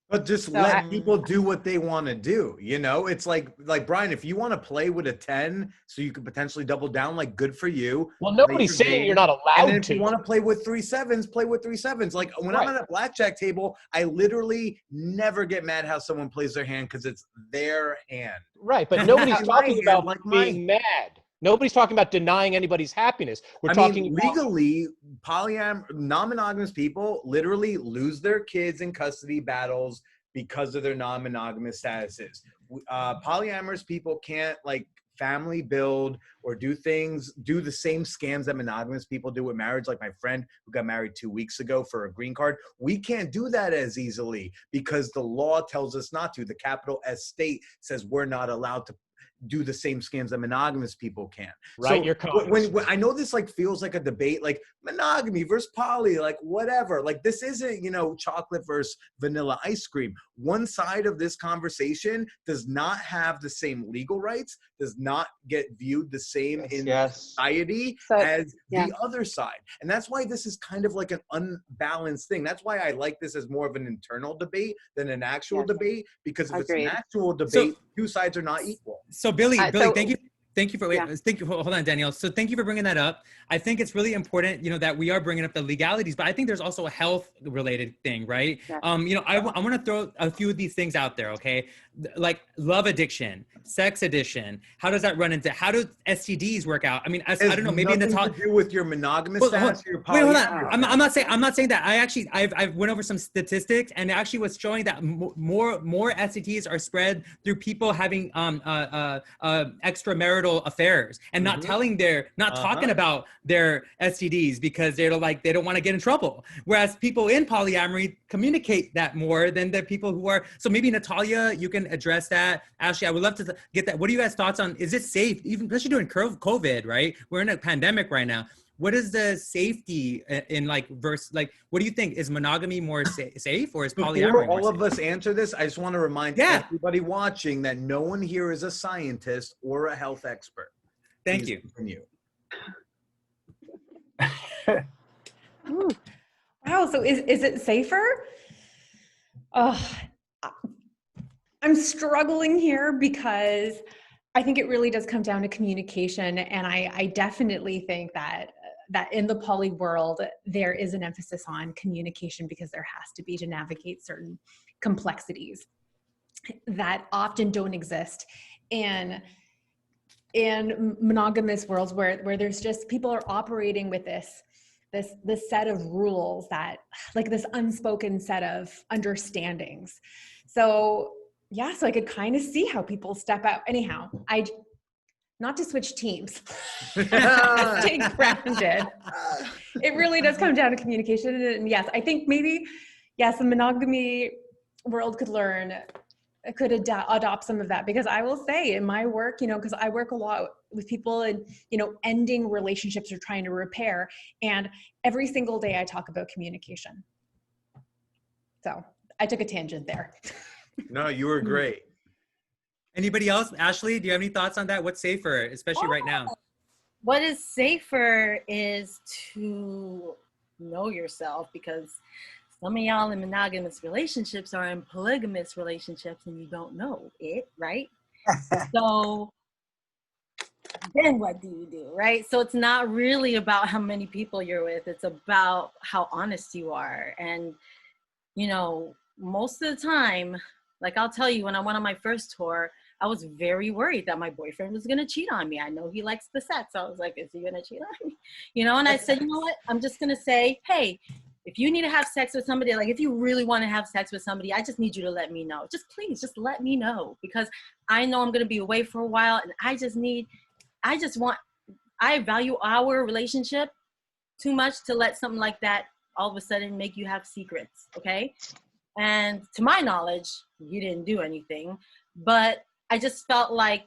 S12: But just let people do what they want to do. It's like Brian, if you want to play with a 10 so you could potentially double down, like, good for you.
S4: Well, nobody's saying you're not allowed
S12: and if
S4: to.
S12: you want to play with 3 7s, play with 3 7s. Like, when I'm at a blackjack table, I literally never get mad how someone plays their hand because it's their hand.
S4: Right, but nobody's talking about being mad. Nobody's talking about denying anybody's happiness. We're talking about
S12: legally, non-monogamous people literally lose their kids in custody battles because of their non-monogamous statuses. Polyamorous people can't like family build or do the same scams that monogamous people do with marriage. Like my friend who got married 2 weeks ago for a green card. We can't do that as easily because the law tells us not to. The capital S state says we're not allowed to do the same scams that monogamous people can.
S4: Right,
S12: so
S4: you're
S12: when I know this like feels like a debate, like monogamy versus poly, like whatever. Like this isn't, chocolate versus vanilla ice cream. One side of this conversation does not have the same legal rights, does not get viewed the same in society as the other side. And that's why this is kind of like an unbalanced thing. That's why I like this as more of an internal debate than an actual debate, because if it's an actual debate, two sides are not equal.
S2: So Billy, thank you for hold on, Danielle. So thank you for bringing that up. I think it's really important, that we are bringing up the legalities, but I think there's also a health related thing, right?
S14: Yeah.
S2: I want to throw a few of these things out there, okay? Like love addiction, sex addiction. How does that run into? How do STDs work out? I mean, I don't know. Maybe in the talk
S12: to do with your monogamous status.
S2: Wait, hold on. I'm not saying that. I went over some statistics, and it actually was showing that more STDs are spread through people having extramarital affairs and not talking about their STDs because they don't want to get in trouble. Whereas people in polyamory communicate that more than the people who are. So maybe Natalia, you can address that. Ashley, I would love to get that. What are you guys' thoughts on? Is it safe, even especially during COVID, right? We're in a pandemic right now. What is the safety in what do you think? Is monogamy more safe or is polyamory
S12: Before all
S2: more
S12: of us answer this, I just want to remind everybody watching that no one here is a scientist or a health expert.
S2: Thank you.
S12: Continue.
S7: Wow, so is it safer? I'm struggling here because I think it really does come down to communication, and I definitely think that in the poly world there is an emphasis on communication because there has to be to navigate certain complexities that often don't exist in monogamous worlds where there's just people are operating with this set of rules that like this unspoken set of understandings. So I could kind of see how people step out. Anyhow, not to switch teams, stay grounded. It really does come down to communication. And yes, I think maybe, the monogamy world could adopt some of that, because I will say in my work, because I work a lot with people and, ending relationships or trying to repair. And every single day I talk about communication. So I took a tangent there.
S12: No, you were great.
S2: Anybody else? Ashley, do you have any thoughts on that? What's safer, especially right now?
S8: What is safer is to know yourself, because some of y'all in monogamous relationships are in polygamous relationships and you don't know it, right? So then what do you do, right? So it's not really about how many people you're with. It's about how honest you are. And, most of the time, like I'll tell you, when I went on my first tour, I was very worried that my boyfriend was going to cheat on me. I know he likes the sex. I was like, is he going to cheat on me? And I said, you know what? I'm just going to say, hey, if you need to have sex with somebody, like if you really want to have sex with somebody, I just need you to let me know. Please let me know, because I know I'm going to be away for a while. And I value our relationship too much to let something like that all of a sudden make you have secrets. Okay. And to my knowledge, you didn't do anything, but I just felt like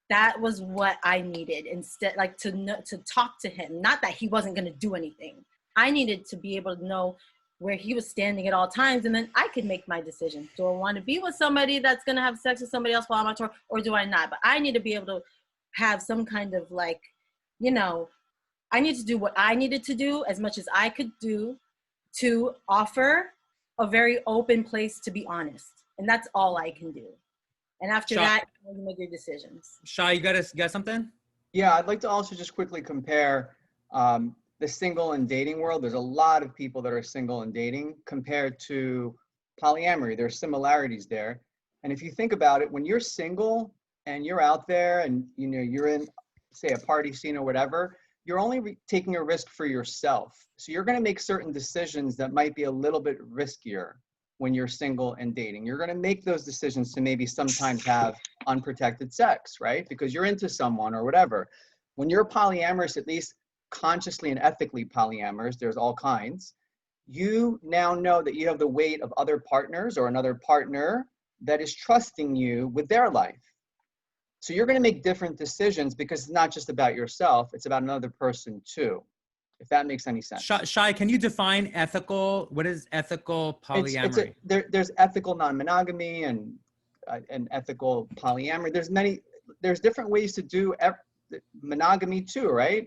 S8: that was what I needed instead, like to talk to him. Not that he wasn't going to do anything. I needed to be able to know where he was standing at all times, and then I could make my decision. Do I want to be with somebody that's going to have sex with somebody else while I'm on tour, or do I not? But I need to be able to have some kind of I need to do what I needed to do as much as I could do to offer a very open place to be honest. And that's all I can do. And after that, you make your decisions.
S2: Shai, you got something?
S6: Yeah, I'd like to also just quickly compare the single and dating world. There's a lot of people that are single and dating compared to polyamory. There are similarities there. And if you think about it, when you're single and you're out there and you're in say a party scene or whatever, you're only taking a risk for yourself. So you're going to make certain decisions that might be a little bit riskier when you're single and dating. You're going to make those decisions to maybe sometimes have unprotected sex, right? Because you're into someone or whatever. When you're polyamorous, at least consciously and ethically polyamorous, there's all kinds, you now know that you have the weight of other partners or another partner that is trusting you with their life. So you're going to make different decisions because it's not just about yourself, it's about another person too, if that makes any sense.
S2: Shai, can you define ethical? What is ethical polyamory?
S6: There's ethical non-monogamy and ethical polyamory. There's different ways to do monogamy too, right?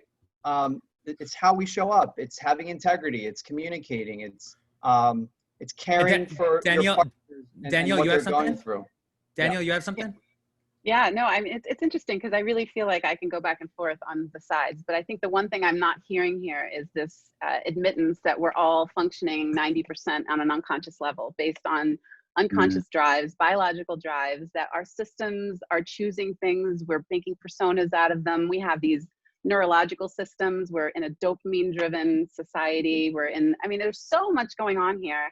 S6: It's how we show up. It's having integrity. It's communicating. It's caring for
S2: Daniel,
S6: your partners and what
S2: you
S6: they're
S2: have something?
S6: going through.
S2: Daniel, you have something?
S9: Yeah, no, I mean, it's interesting because I really feel like I can go back and forth on the sides, but I think the one thing I'm not hearing here is this admittance that we're all functioning 90% on an unconscious level based on unconscious drives, biological drives, that our systems are choosing things, we're making personas out of them. We have these neurological systems, we're in a dopamine-driven society, there's so much going on here.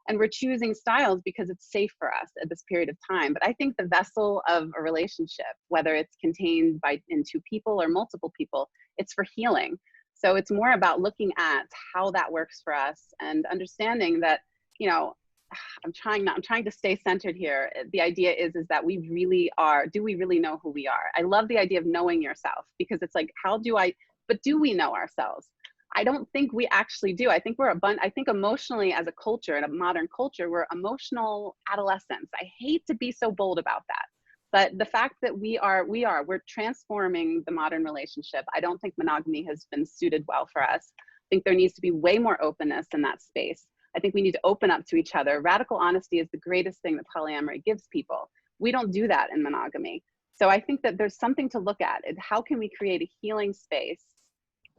S9: And we're choosing styles because it's safe for us at this period of time. But I think the vessel of a relationship, whether it's contained in two people or multiple people, it's for healing. So it's more about looking at how that works for us and understanding that, I'm trying to stay centered here. The idea is that we really are, do we really know who we are? I love the idea of knowing yourself, because it's like, but do we know ourselves? I don't think we actually do. I think I think emotionally as a culture, in a modern culture, we're emotional adolescents. I hate to be so bold about that, but the fact that we're transforming the modern relationship. I don't think monogamy has been suited well for us. I think there needs to be way more openness in that space. I think we need to open up to each other. Radical honesty is the greatest thing that polyamory gives people. We don't do that in monogamy. So I think that there's something to look at. How can we create a healing space,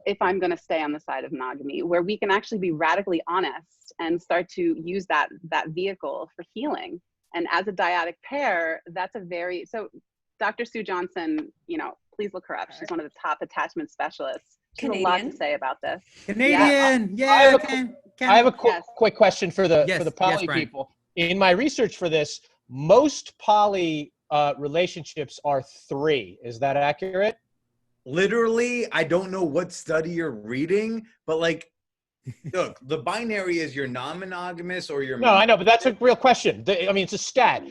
S9: if I'm going to stay on the side of monogamy, where we can actually be radically honest and start to use that vehicle for healing. And as a dyadic pair, so Dr. Sue Johnson, please look her up. She's one of the top attachment specialists. She has a lot to say about this.
S2: Canadian,
S4: I have a quick question for the poly people. In my research for this, most poly relationships are 3. Is that accurate?
S12: Literally, I don't know what study you're reading, but look, the binary is you're non-monogamous or you're...
S4: No, I know, but that's a real question. It's a stat.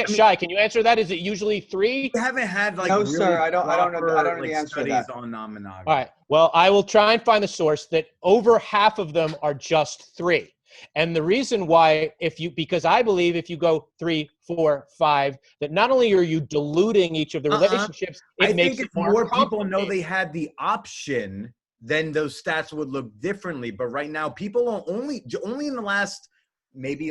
S4: Shai, can you answer that? Is it usually 3?
S12: We haven't had
S6: no, really sir. I don't know the answer to that.
S12: On non-monogamy.
S4: All right. Well, I will try and find the source that over half of them are just 3. And the reason why, because I believe if you go 3, 4, 5, that not only are you diluting each of the relationships, it makes it more
S12: people know they had the option, then those stats would look differently. But right now, people are only in the last maybe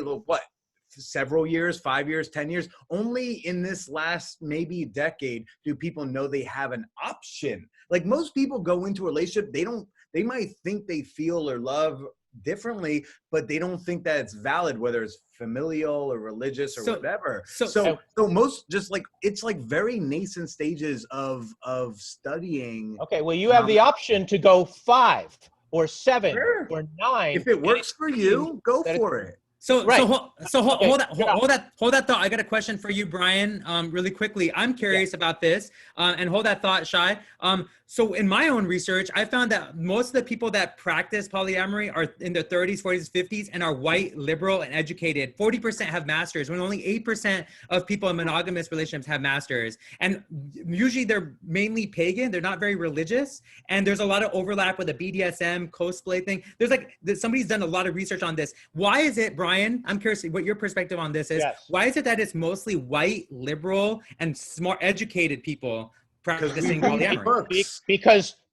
S12: several years, 5 years, 10 years, only in this last maybe decade do people know they have an option. Like most people go into a relationship, they might think they feel or love differently, but they don't think that it's valid, whether it's familial or religious or whatever. So most it's very nascent stages of studying.
S4: Okay, well, you have the option to go 5 or 7 or 9.
S12: If it works for you, go for it.
S2: Hold that thought. I got a question for you, Brian, really quickly. I'm curious about this, and hold that thought, Shai. So in my own research, I found that most of the people that practice polyamory are in their 30s, 40s, 50s, and are white, liberal, and educated. 40% have masters, when only 8% of people in monogamous relationships have masters. And usually they're mainly pagan. They're not very religious. And there's a lot of overlap with the BDSM cosplay thing. Somebody's done a lot of research on this. Why is it, Brian, I'm curious what your perspective on this is. Yes. Why is it that it's mostly white, liberal, and smart, educated people practicing polyamory?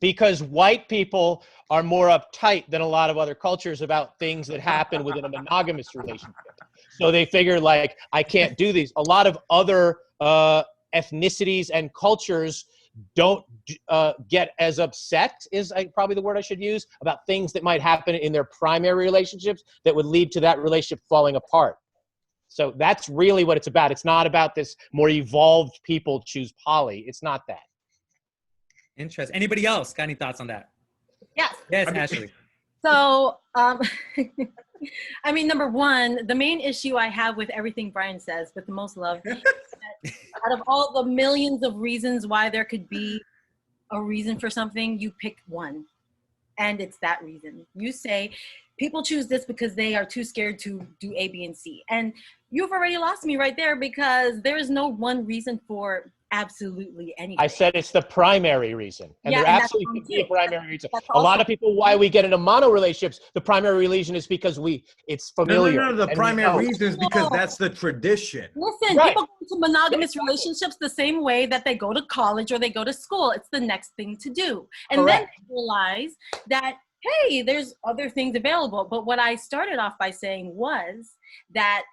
S4: Because white people are more uptight than a lot of other cultures about things that happen within a monogamous relationship. So they figure I can't do these. A lot of other ethnicities and cultures don't get as upset, is probably the word I should use, about things that might happen in their primary relationships that would lead to that relationship falling apart. So that's really what it's about. It's not about this more evolved people choose poly. It's not that.
S2: Interesting. Anybody else got any thoughts on that?
S8: Yes.
S2: Yes, Ashley.
S8: So, I mean, number one, the main issue I have with everything Brian says, with the most love, out of all the millions of reasons why there could be a reason for something, you pick one. And it's that reason. You say, people choose this because they are too scared to do A, B, and C. And you've already lost me right there, because there is no one reason for absolutely anything.
S4: I said it's the primary reason. And there absolutely could be a primary reason. A lot of people, why we get into mono relationships, the primary reason is because it's familiar.
S12: No, the primary reason is because that's the tradition.
S8: Listen, people go into monogamous relationships the same way that they go to college or they go to school. It's the next thing to do. And then they realize that, hey, there's other things available. But what I started off by saying was that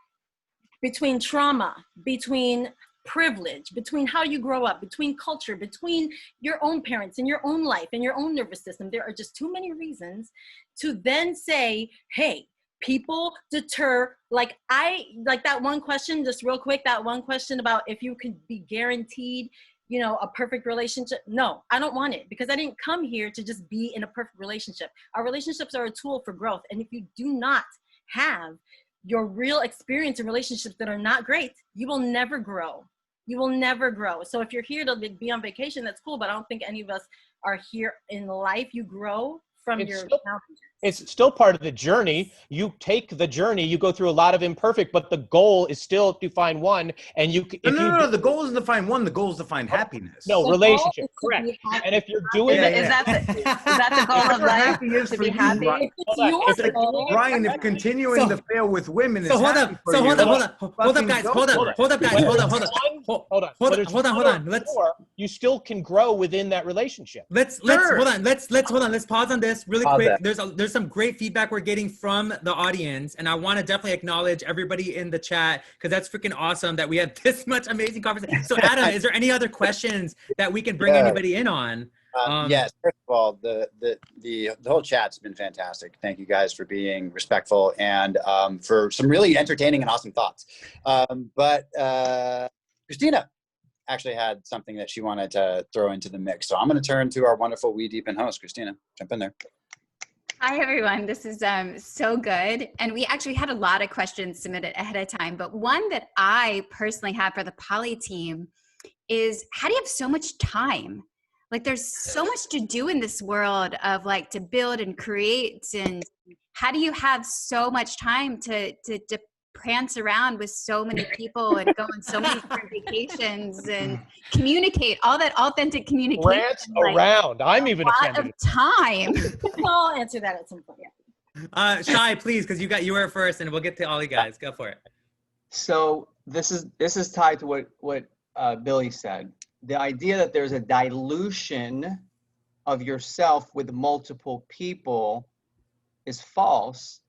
S8: between trauma, between privilege, between how you grow up, between culture, between your own parents and your own life and your own nervous system, there are just too many reasons to then say, hey, people deter, like that one question, just real quick, that one question about if you could be guaranteed, you know, a perfect relationship. No, I don't want it, because I didn't come here to just be in a perfect relationship. Our relationships are a tool for growth. And if you do not have your real experience in relationships that are not great, you will never grow. You will never grow. So if you're here to be on vacation, that's cool, but I don't think any of us are here in life. You grow from your challenges.
S4: It's still part of the journey. You take the journey, you go through a lot of imperfect, but the goal is still to find one. And
S12: No, the goal isn't to find one, the goal is to find happiness.
S4: No, relationship, correct. And if you're doing
S14: Is that the goal of life, to be happy?
S12: Brian, if continuing to fail with women is
S2: hold
S12: happy
S2: up.
S12: for
S2: So
S12: you,
S2: hold up, guys. Hold on.
S4: You still can grow within that relationship.
S2: Let's hold on. Let's pause on this really quick. There's some great feedback we're getting from the audience, and I want to definitely acknowledge everybody in the chat, because that's freaking awesome that we had this much amazing conversation. So Adam, is there any other questions that we can bring anybody in on?
S1: Yes, first of all, the whole chat's been fantastic. Thank you guys for being respectful and for some really entertaining and awesome thoughts. But Christina actually had something that she wanted to throw into the mix. So I'm going to turn to our wonderful WeDeepen host, Christina. Jump in there.
S3: Hi, everyone. This is so good. And we actually had a lot of questions submitted ahead of time. But one that I personally have for the poly team is, how do you have so much time? Like, there's so much to do in this world of like to build and create. And how do you have so much time to prance around with so many people and go on so many different vacations and communicate, all that authentic communication?
S4: Prance around. I'm even offended.
S3: A lot of time.
S8: I'll answer that at some point. Yeah.
S2: Shai, please, because you were first, and we'll get to all you guys. Go for it.
S6: So this is tied to what Billy said. The idea that there's a dilution of yourself with multiple people is false,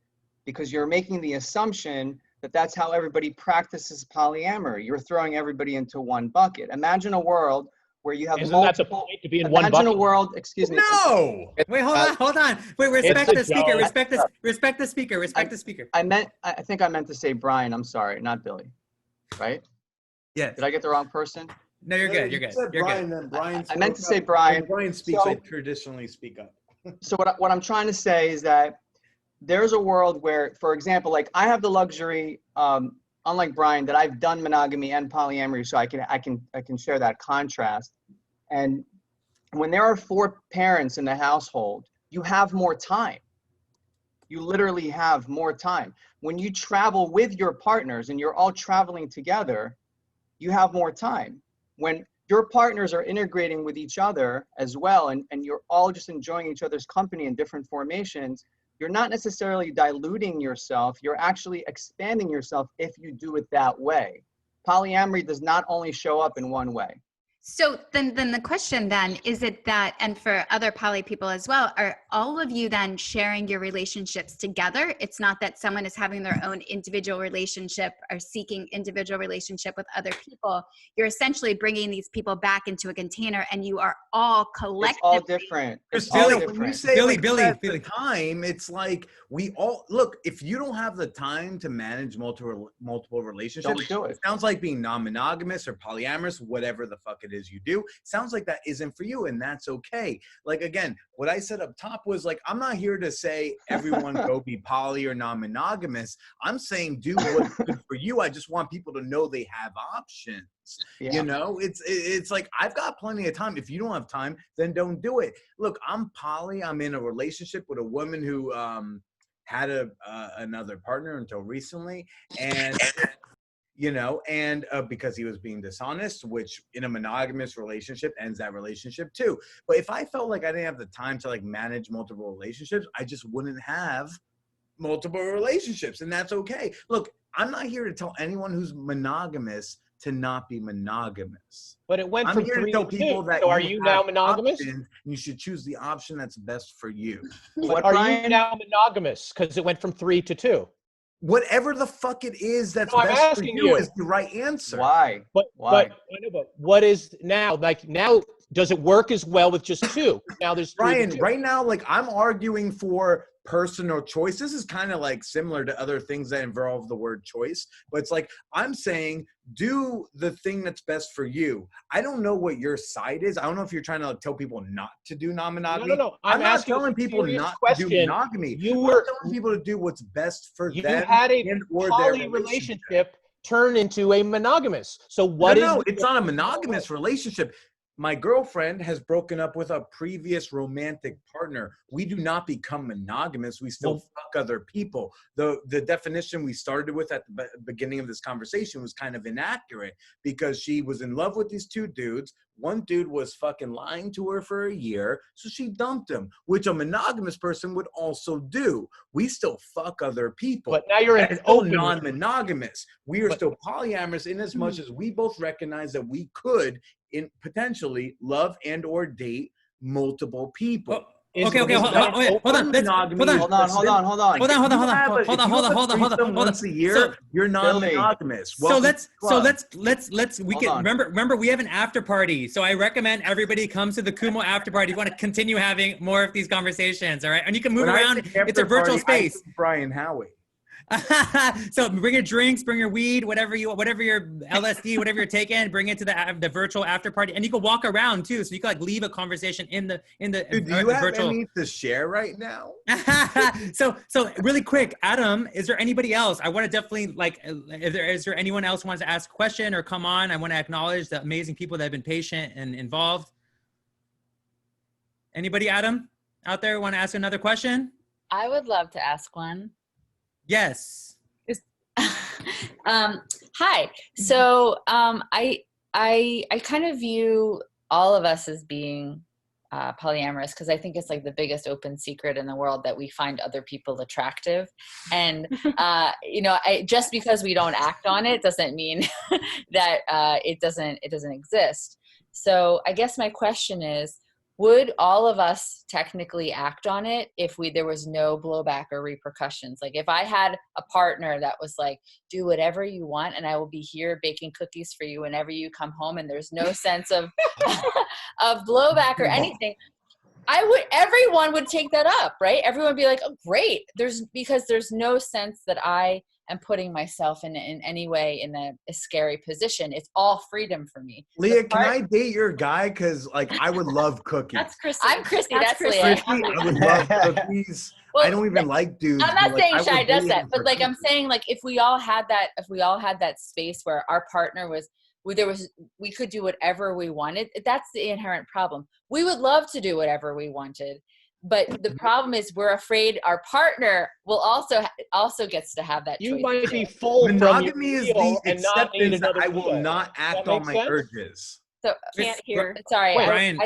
S6: because you're making the assumption that that's how everybody practices polyamory. You're throwing everybody into one bucket. Imagine a world where you have multiple. That the point to be in one bucket? Imagine a world. Excuse me.
S12: No.
S2: Wait, hold on. Wait, respect the speaker. Respect the speaker. Respect the speaker.
S6: I think I meant to say Brian. I'm sorry, not Billy. Right?
S2: Yeah.
S6: Did I get the wrong person?
S2: No, you're good. You're good. You're
S12: Brian,
S2: good.
S12: Then Brian
S6: I meant to say Brian.
S12: When Brian speaks, I traditionally speak up.
S6: So what I'm trying to say is that there's a world where, for example, like I have the luxury, unlike Brian, that I've done monogamy and polyamory, so I can share that contrast. And when there are 4 parents in the household, you have more time. You literally have more time. When you travel with your partners and you're all traveling together, you have more time. When your partners are integrating with each other as well, and you're all just enjoying each other's company in different formations, you're not necessarily diluting yourself, you're actually expanding yourself if you do it that way. Polyamory does not only show up in one way.
S3: So then the question then, is it that, and for other poly people as well, are all of you then sharing your relationships together? It's not that someone is having their own individual relationship or seeking individual relationship with other people. You're essentially bringing these people back into a container, and you are all collectively.
S6: It's all different.
S12: It's all different. When you say Billy, time, it's like we all, look, if you don't have the time to manage multiple relationships,
S6: don't do it.
S12: It sounds like being non-monogamous or polyamorous, whatever the fuck it is you do. Sounds like that isn't for you, and that's okay. Like, again, what I said up top was like, I'm not here to say everyone go be poly or non-monogamous. I'm saying do what's good for you. I just want people to know they have options.
S6: Yeah.
S12: You know, it's like, I've got plenty of time. If you don't have time, then don't do it. Look, I'm poly. I'm in a relationship with a woman who had another partner until recently, and you know, and because he was being dishonest, which in a monogamous relationship ends that relationship too. But if I felt like I didn't have the time to like manage multiple relationships, I just wouldn't have multiple relationships, and that's okay. Look, I'm not here to tell anyone who's monogamous to not be monogamous.
S4: But it went
S12: I'm
S4: from
S12: here
S4: 3
S12: to tell
S4: to 2.
S12: people that
S4: So are you now
S12: have
S4: monogamous?
S12: options, and you should choose the option that's best for you.
S4: But are you now monogamous because it went from 3 to 2?
S12: Whatever the fuck it is that's
S4: No, I'm
S12: best for
S4: asking
S12: you
S4: you.
S12: is the right answer.
S6: Why?
S4: But I know, but what is now? Like now, does it work as well with just 2? Now there's 3 to
S12: Brian,
S4: 2.
S12: right now, like I'm arguing for personal choice. This is kind of like similar to other things that involve the word choice, but it's like I'm saying do the thing that's best for you. I don't know what your side is. I don't know if you're trying to tell people not to do non-monogamy.
S4: No.
S12: I'm not
S4: asking
S12: telling
S4: a
S12: people
S4: serious
S12: not
S4: question.
S12: to do monogamy.
S4: You
S12: I'm
S4: were
S12: telling people to do what's best for
S4: you
S12: them
S4: had a
S12: and or
S4: poly
S12: their
S4: relationship turn into a monogamous. So what is?
S12: No, it's not a monogamous relationship. My girlfriend has broken up with a previous romantic partner. We do not become monogamous. We still fuck other people. The definition we started with at the beginning of this conversation was kind of inaccurate because she was in love with these 2 dudes. One dude was fucking lying to her for a year, so she dumped him, which a monogamous person would also do. We still fuck other people.
S4: But now you're in an open
S12: non-monogamous. We are still polyamorous in as much as we both recognize that we could potentially love and or date multiple people.
S2: Okay, hold on.
S12: Once a year, you're non-monogamous.
S2: So let's we can remember we have an after party. So I recommend everybody comes to the Kumo after party. If you want to continue having more of these conversations, all right? And you can move around. It's a virtual space.
S12: Brian Howie.
S2: So bring your drinks, bring your weed, whatever your LSD, whatever you're taking, bring it to the virtual after party, and you can walk around too. So you can like leave a conversation in the
S12: Dude, do you have virtual... any to share right now?
S2: So really quick, Adam, is there anybody else? I want to definitely like, is there anyone else who wants to ask a question or come on? I want to acknowledge the amazing people that have been patient and involved. Anybody, Adam, out there want to ask another question?
S15: I would love to ask one.
S2: Yes.
S15: Hi. So I kind of view all of us as being polyamorous because I think it's like the biggest open secret in the world that we find other people attractive, and just because we don't act on it doesn't mean that it doesn't exist. So I guess my question is, would all of us technically act on it if there was no blowback or repercussions? Like if I had a partner that was like, do whatever you want and I will be here baking cookies for you whenever you come home, and there's no sense of of blowback or anything, everyone would take that up, right? Everyone would be like, oh, great. Because there's no sense that I am putting myself in any way in a scary position. It's all freedom for me.
S12: Leah, can I date your guy? Because like I would love cookies.
S15: That's Christy. I'm Christy. That's Leah.
S12: I would love cookies. Well, I don't even like dudes.
S15: I'm not saying Shai does that, but like I'm saying, like if we all had that space where our partner was, we could do whatever we wanted. That's the inherent problem. We would love to do whatever we wanted, but the problem is we're afraid our partner will also gets to have that choice.
S4: You might be full.
S12: Monogamy is the acceptance that I will not act on my urges.
S15: So can't hear. Sorry,
S2: Brian.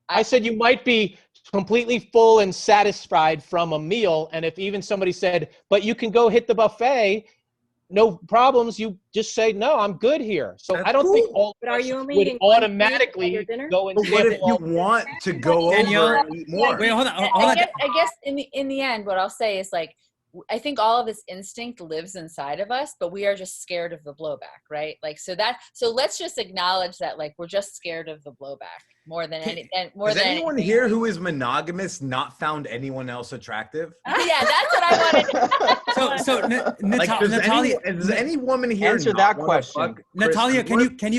S4: I said you might be completely full and satisfied from a meal, and if even somebody said, "But you can go hit the buffet," no problems. You just say, "No, I'm good here." So I don't think all
S13: but are you only
S4: would automatically go and.
S12: But what if you want to go over and eat more?
S2: Wait, hold on.
S15: I guess in the end, what I'll say is like, I think all of this instinct lives inside of us, but we are just scared of the blowback, right? Like, so let's just acknowledge that, like, we're just scared of the blowback more than
S12: Has anyone here who is monogamous not found anyone else attractive?
S15: Yeah, that's what I wanted.
S2: Natalia,
S12: does any woman here
S6: answer that question?
S2: Natalia, can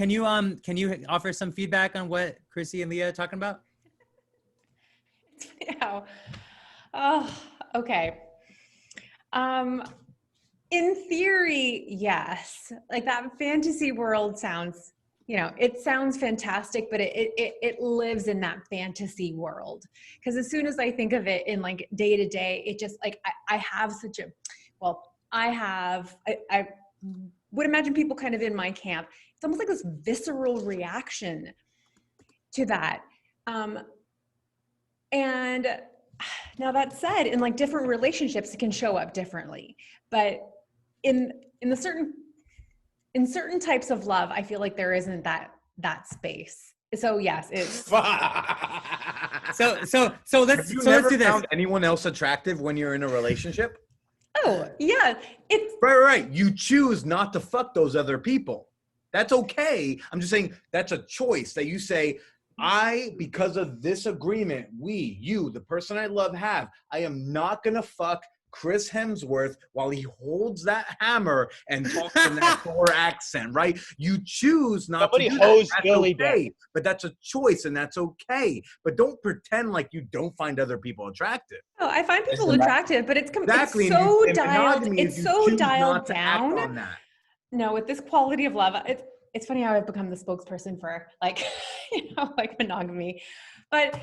S2: you offer some feedback on what Chrissy and Leah are talking about?
S7: Yeah. Oh, okay. In theory, yes. Like that fantasy world sounds, it sounds fantastic, but it lives in that fantasy world. Because as soon as I think of it in like day to day, it just like, I would imagine people kind of in my camp, it's almost like this visceral reaction to that. And now that said, in like different relationships, it can show up differently. But in certain types of love, I feel like there isn't that space. So yes, it's
S2: so let's do this.
S12: Found anyone else attractive when you're in a relationship?
S7: Oh yeah, it's
S12: right. You choose not to fuck those other people. That's okay. I'm just saying that's a choice that you say, because of this agreement, you, the person I love, I am not going to fuck Chris Hemsworth while he holds that hammer and talks in that Thor accent, right? You choose not to do that. That's okay. But that's a choice and that's okay. But don't pretend like you don't find other people attractive.
S7: Oh, I find people attractive, but it's so dialed down. No, with this quality of love, it's funny how I've become the spokesperson for like, like monogamy, but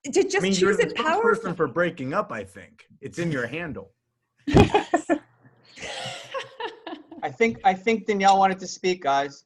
S7: to just choose
S12: you're the
S7: it powerfully.
S12: spokesperson for breaking up. I think it's in your handle.
S6: I think Danielle wanted to speak, guys.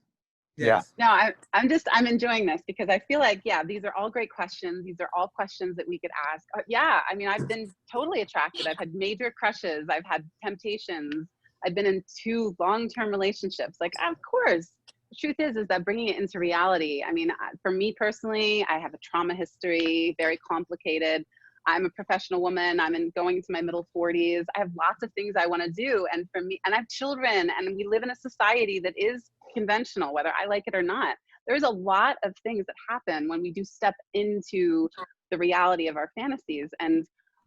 S12: Yes.
S9: No, I'm enjoying this because I feel like, these are all great questions. These are all questions that we could ask. I mean, I've been totally attracted. I've had major crushes. I've had temptations. I've been in 2 long-term relationships. Like, of course. The truth is that bringing it into reality, I mean, for me personally, I have a trauma history, very complicated. I'm a professional woman. I'm going into my middle 40s. I have lots of things I want to do. And for me, and I have children, and we live in a society that is conventional, whether I like it or not. There's a lot of things that happen when we do step into the reality of our fantasies. And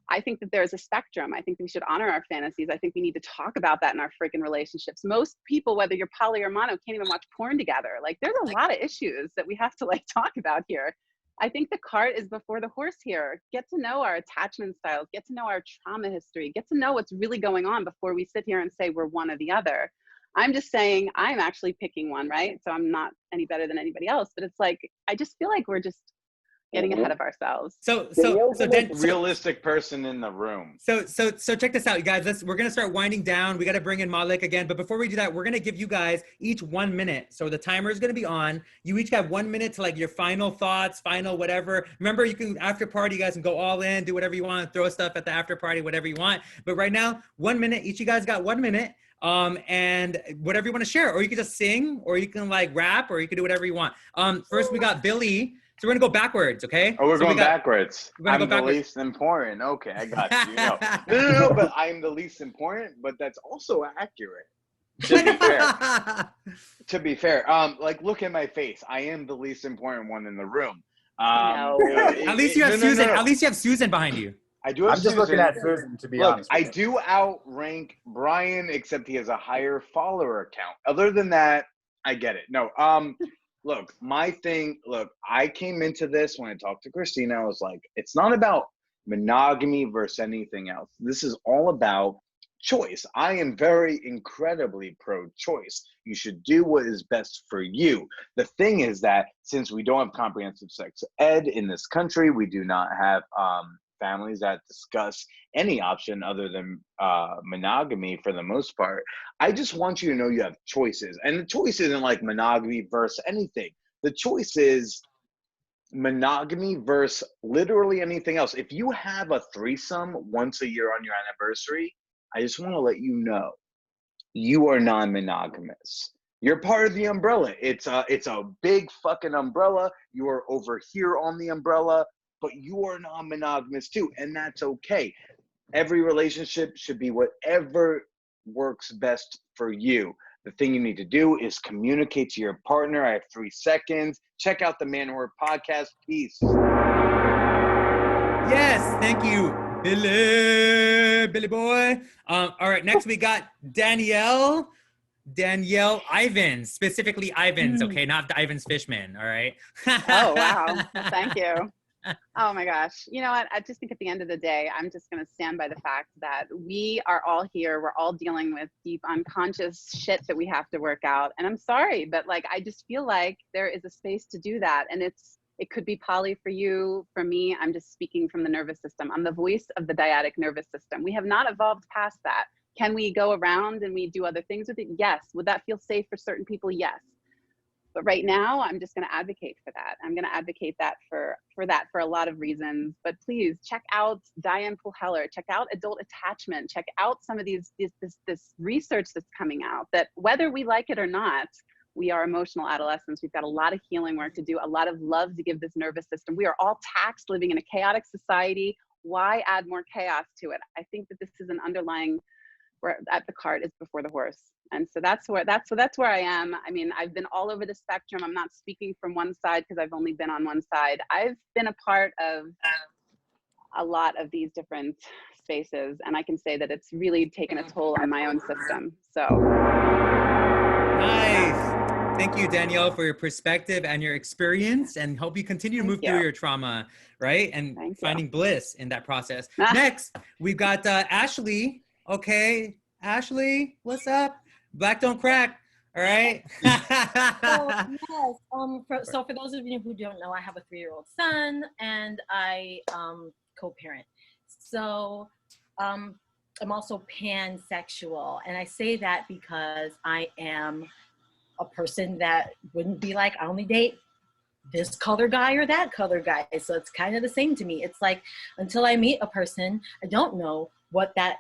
S9: I think that there's a spectrum. I think we should honor our fantasies. I think we need to talk about that in our freaking relationships. Most people, whether you're poly or mono, can't even watch porn together. Like, there's a lot of issues that we have to like talk about here. I think the cart is before the horse here. Get to know our attachment styles, get to know our trauma history, get to know what's really going on before we sit here and say we're one or the other. I'm just saying I'm actually picking one, right? So I'm not any better than anybody else, but it's like, I just feel like we're just getting ahead of ourselves.
S10: So realistic person in the room.
S2: So check this out, you guys. We're gonna start winding down. We got to bring in Malik again, but before we do that, we're gonna give you guys each 1 minute. So the timer is gonna be on. You each got 1 minute to like your final thoughts, final whatever. Remember, you can after party, you guys can go all in, do whatever you want, throw stuff at the after party, whatever you want. But right now, 1 minute. Each of you guys got 1 minute. And whatever you want to share, or you can just sing, or you can like rap, or you can do whatever you want. First we got Billy. So we're gonna go backwards, okay?
S10: Oh, we're
S2: going
S10: backwards.
S2: I'm
S10: the least important. Okay, I got you. No, but I'm the least important, but that's also accurate. To be fair. Like, look at my face. I am the least important one in the room.
S2: At least you have Susan. At least you have Susan behind you.
S10: I do have
S1: I'm just looking at Susan, to be honest.
S10: I do outrank Brian, except he has a higher follower count. Other than that, I get it. No, look, I came into this when I talked to Christina. I was like, it's not about monogamy versus anything else. This is all about choice. I am incredibly pro-choice. You should do what is best for you. The thing is that since we don't have comprehensive sex ed in this country, we do not have families that discuss any option other than monogamy for the most part. I just want you to know you have choices. And the choice isn't like monogamy versus anything. The choice is monogamy versus literally anything else. If you have a threesome once a year on your anniversary, I just want to let you know you are non-monogamous. You're part of the umbrella. It's a big fucking umbrella. You are over here on the umbrella, but you are non-monogamous too, and that's okay. Every relationship should be whatever works best for you. The thing you need to do is communicate to your partner. I have 3 seconds. Check out the Man Whore podcast. Peace.
S2: Yes, thank you, Billy boy. All right, next we got Danielle Ivins, specifically Ivins, okay, not the Ivins Fishman, all right?
S9: Oh, wow. Well, thank you. Oh my gosh. You know what? I just think at the end of the day, I'm just going to stand by the fact that we are all here. We're all dealing with deep unconscious shit that we have to work out. And I'm sorry, but like, I just feel like there is a space to do that. And it could be poly for you. For me, I'm just speaking from the nervous system. I'm the voice of the dyadic nervous system. We have not evolved past that. Can we go around and we do other things with it? Yes. Would that feel safe for certain people? Yes. But right now, I'm just going to advocate for that. I'm going to advocate that for a lot of reasons. But please check out Diane Poole-Heller. Check out adult attachment. Check out some of this research that's coming out that whether we like it or not, we are emotional adolescents. We've got a lot of healing work to do, a lot of love to give this nervous system. We are all taxed, living in a chaotic society. Why add more chaos to it? I think that this is an underlying, where at the cart is before the horse. And so that's where I am. I mean, I've been all over the spectrum. I'm not speaking from one side because I've only been on one side. I've been a part of a lot of these different spaces, and I can say that it's really taken a toll on my own system. So
S2: Nice. Thank you, Danielle, for your perspective and your experience, and hope you continue to move through your trauma, right? And finding bliss in that process. Next, we've got Ashley. Okay, Ashley, what's up? Black don't crack. All right.
S8: So for those of you who don't know, I have a 3-year-old son, and I co-parent. So I'm also pansexual, and I say that because I am a person that wouldn't be like, I only date this color guy or that color guy. So it's kind of the same to me. It's like, until I meet a person, I don't know what that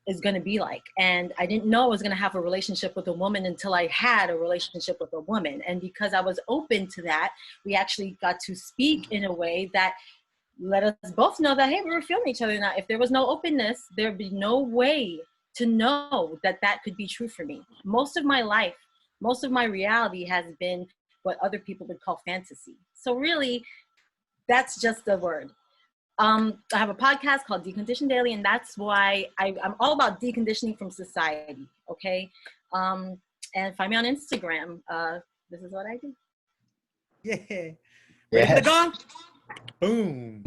S8: is going to be like. And I didn't know I was going to have a relationship with a woman until I had a relationship with a woman. And because I was open to that, we actually got to speak in a way that let us both know that, hey, we were feeling each other. Now, if there was no openness, there'd be no way to know that that could be true for me. Most of my life, most of my reality has been what other people would call fantasy. So really, that's just the word. I have a podcast called Decondition Daily, and that's why I'm all about deconditioning from society, okay? And find me on Instagram. This is what I do.
S2: Yeah. Ready for the gong? Boom.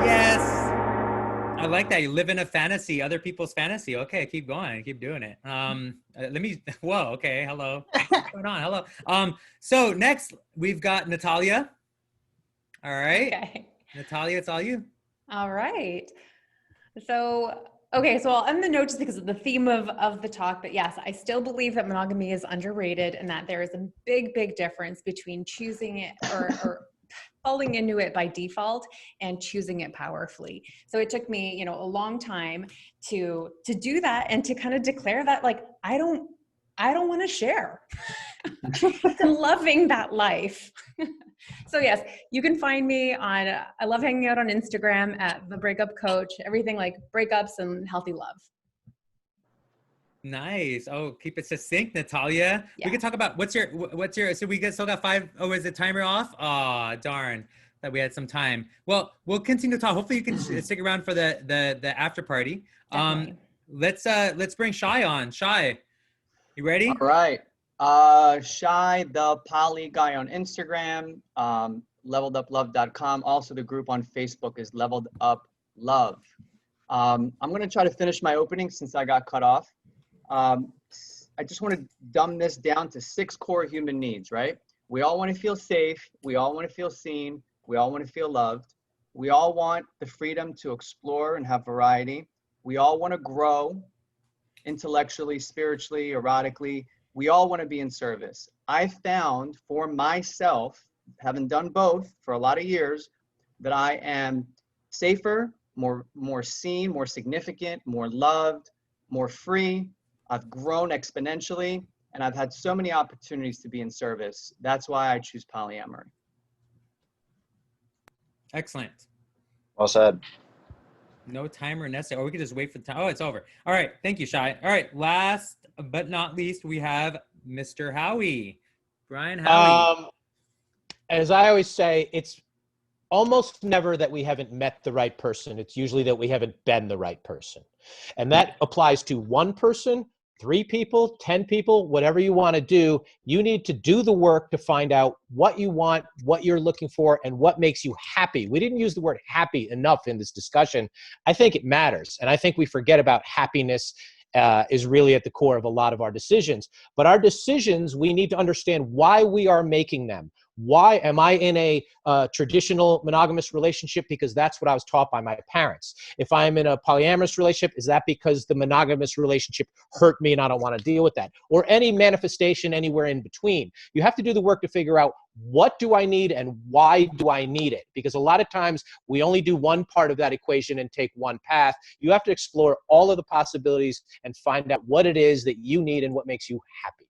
S2: Yes. I like that. You live in a fantasy, other people's fantasy. Okay, keep going. Keep doing it. Whoa, okay, hello. What's going on? Hello. So next, we've got Natalia. All right.
S7: Okay.
S2: Natalia, it's all you.
S7: All right. So, okay, so I'll end the note just because of the theme of the talk, but yes, I still believe that monogamy is underrated and that there is a big, big difference between choosing it or falling into it by default and choosing it powerfully. So it took me, a long time to do that and to kind of declare that, like, I don't want to share. I'm loving that life. So yes, you can find me on, I love hanging out on Instagram at The Breakup Coach, everything like breakups and healthy love.
S2: Nice. Oh, keep it succinct, Natalia. Yeah. We can talk about what's your, so we still got 5. Oh, is the timer off? Oh, darn, that we had some time. Well, we'll continue to talk. Hopefully you can stick around for the after party. Let's bring Shai on. Shai, you ready?
S6: All right. Shai, the poly guy on Instagram, leveluplove.com. Also, the group on Facebook is Leveled Up Love. I'm going to try to finish my opening since I got cut off. I just want to dumb this down to 6 core human needs, right? We all want to feel safe. We all want to feel seen. We all want to feel loved. We all want the freedom to explore and have variety. We all want to grow intellectually, spiritually, erotically. We all want to be in service. I found for myself, having done both for a lot of years, that I am safer, more seen, more significant, more loved, more free. I've grown exponentially, and I've had so many opportunities to be in service. That's why I choose polyamory.
S2: Excellent.
S1: Well said.
S2: No timer necessary. Or we could just wait for the time. Oh, it's over. All right. Thank you, Shai. All right. Last but not least, we have Mr. Howie. Brian Howie.
S4: As I always say, it's almost never that we haven't met the right person. It's usually that we haven't been the right person. And that applies to one person, 3 people, 10 people, whatever you want to do. You need to do the work to find out what you want, what you're looking for, and what makes you happy. We didn't use the word happy enough in this discussion. I think it matters. And I think we forget about happiness is really at the core of a lot of our decisions. But our decisions, we need to understand why we are making them. Why am I in a traditional monogamous relationship? Because that's what I was taught by my parents. If I'm in a polyamorous relationship, is that because the monogamous relationship hurt me and I don't want to deal with that? Or any manifestation anywhere in between. You have to do the work to figure out, what do I need and why do I need it? Because a lot of times we only do one part of that equation and take one path. You have to explore all of the possibilities and find out what it is that you need and what makes you happy.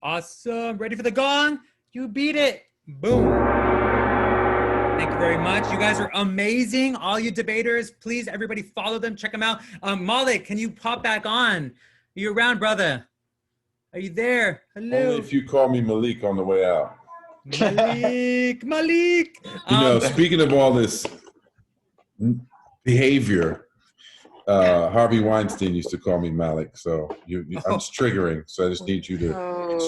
S2: Awesome. Ready for the gong? You beat it. Boom. Thank you very much. You guys are amazing. All you debaters, please, everybody follow them. Check them out. Malik, can you pop back on? Are you around, brother? Are you there? Hello.
S11: Only if you call me Malik on the way out.
S2: Malik.
S11: You know, speaking of all this behavior, Harvey Weinstein used to call me Malik, so I'm just triggering. So I just need you to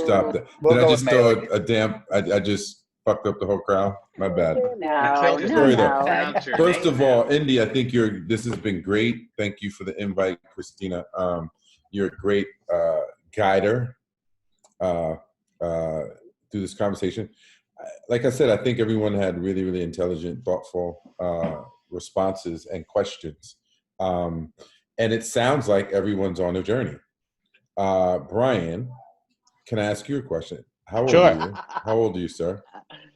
S11: stop that.
S1: We'll
S11: Did I
S1: go
S11: just
S1: with
S11: throw
S1: Malik.
S11: a damp? I just fucked up the whole crowd. My bad.
S9: No.
S11: First of all, Indy, I think this has been great. Thank you for the invite, Christina. You're a great guider through this conversation. Like I said, I think everyone had really, really intelligent, thoughtful responses and questions. And it sounds like everyone's on a journey. Brian, can I ask you a question? How old are you? How old are you, sir?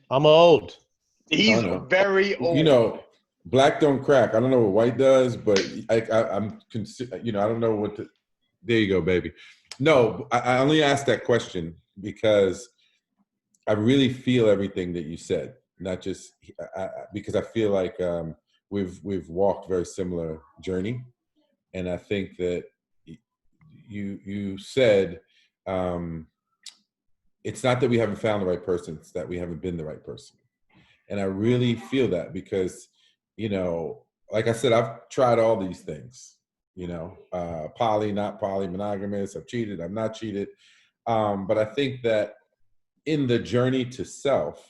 S4: I'm old.
S10: He's very old.
S11: You know, black don't crack. I don't know what white does, but I'm, you know, I don't know what to. There you go, baby. No, I only asked that question because I really feel everything that you said. Not just because I feel like we've walked very similar journey, and I think that you said it's not that we haven't found the right person; it's that we haven't been the right person. And I really feel that because, you know, like I said, I've tried all these things. You know, poly, not poly, monogamous. I've cheated. I'm not cheated. But I think that in the journey to self,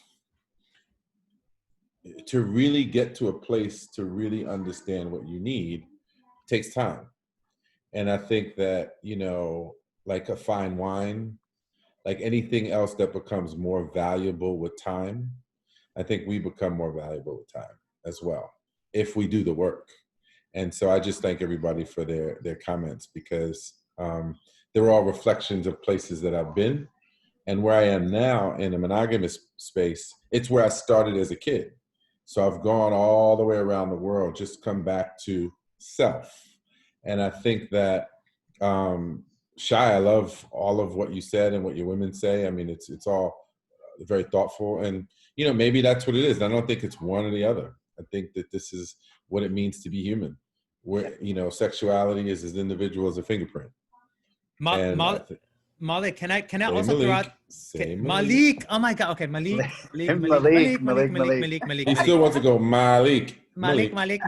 S11: to really get to a place to really understand what you need takes time. And I think that, you know, like a fine wine, like anything else that becomes more valuable with time, I think we become more valuable with time as well, if we do the work. And so I just thank everybody for their comments because they're all reflections of places that I've been. And where I am now in a monogamous space, it's where I started as a kid. So I've gone all the way around the world, just come back to self. And I think that, Shai, I love all of what you said and what your women say. I mean, it's all very thoughtful. And, you know, maybe that's what it is. I don't think it's one or the other. I think that this is what it means to be human. Where, you know, sexuality is as individual as a fingerprint.
S2: Malik, can I
S11: Say
S2: also
S11: Malik.
S2: throw out
S11: Say
S2: Malik? Oh my God. Okay, Malik.
S11: He still wants to go Malik.
S2: Malik.
S11: Yeah,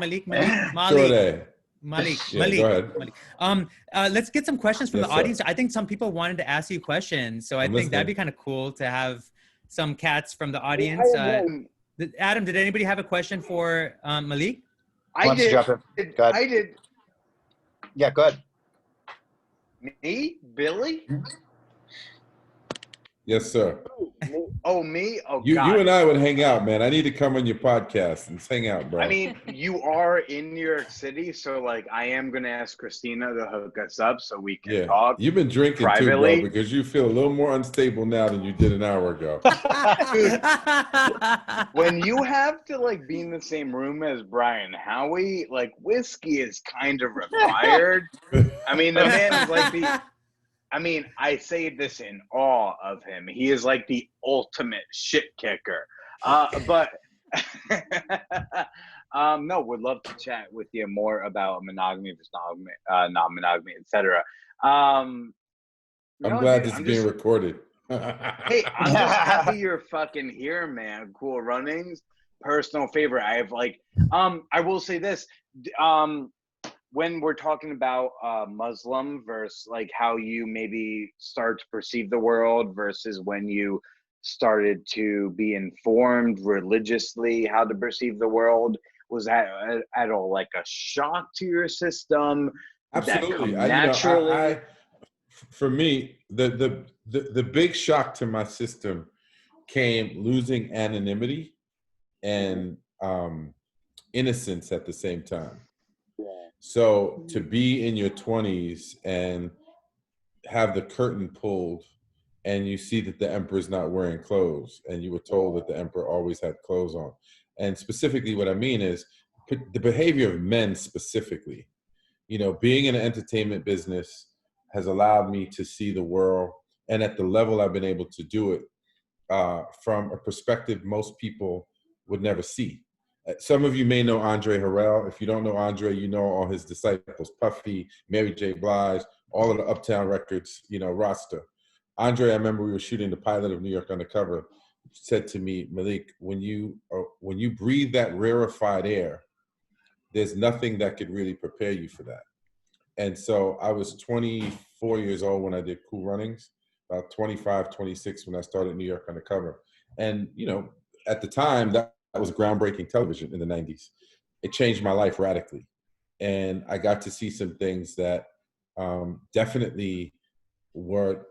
S11: go ahead.
S2: Let's get some questions from
S11: Yes,
S2: the
S11: sir.
S2: audience. I think some people wanted to ask you questions, so I
S11: I'm
S2: think that'd be
S11: listening.
S2: kind of cool to have some cats from the audience. Adam, did anybody have a question for Malik?
S10: I did.
S1: I
S10: did.
S1: Yeah, go ahead.
S10: Me? Billy?
S11: Yes, sir.
S10: Oh, me? Oh,
S11: You
S10: God.
S11: and I would hang out, man. I need to come on your podcast and hang out, bro.
S10: I mean, you are in New York City, so like I am gonna ask Christina to hook us up so we can talk.
S11: You've been drinking
S10: privately.
S11: too, bro, because you feel a little more unstable now than you did an hour ago.
S10: When you have to like be in the same room as Brian Howie, like whiskey is kind of required. I mean, the man is like I say this in awe of him. He is like the ultimate shit kicker. But No, would love to chat with you more about monogamy versus non-monogamy, etc.
S11: I'm
S10: No,
S11: glad
S10: dude,
S11: this is being recorded.
S10: Hey, I'm just happy you're fucking here, man. Cool Runnings, personal favorite. I have like, I will say this, when we're talking about Muslim versus like how you maybe start to perceive the world versus when you started to be informed religiously how to perceive the world, was that at all like a shock to your system? Did that
S11: Absolutely.
S10: come naturally?
S11: For me, the big shock to my system came losing anonymity and innocence at the same time. So to be in your 20s and have the curtain pulled and you see that the emperor's not wearing clothes and you were told that the emperor always had clothes on. And specifically what I mean is the behavior of men specifically. You know, being in the entertainment business has allowed me to see the world, and at the level I've been able to do it, from a perspective most people would never see. Some of you may know Andre Harrell. If you don't know Andre, you know all his disciples, Puffy, Mary J. Blige, all of the Uptown Records, you know, roster. Andre, I remember we were shooting the pilot of New York Undercover, said to me, Malik, when you breathe that rarefied air, there's nothing that could really prepare you for that. And so I was 24 years old when I did Cool Runnings, about 25, 26 when I started New York Undercover. And, you know, at the time, that was groundbreaking television in the 90s. It changed my life radically. And I got to see some things that definitely were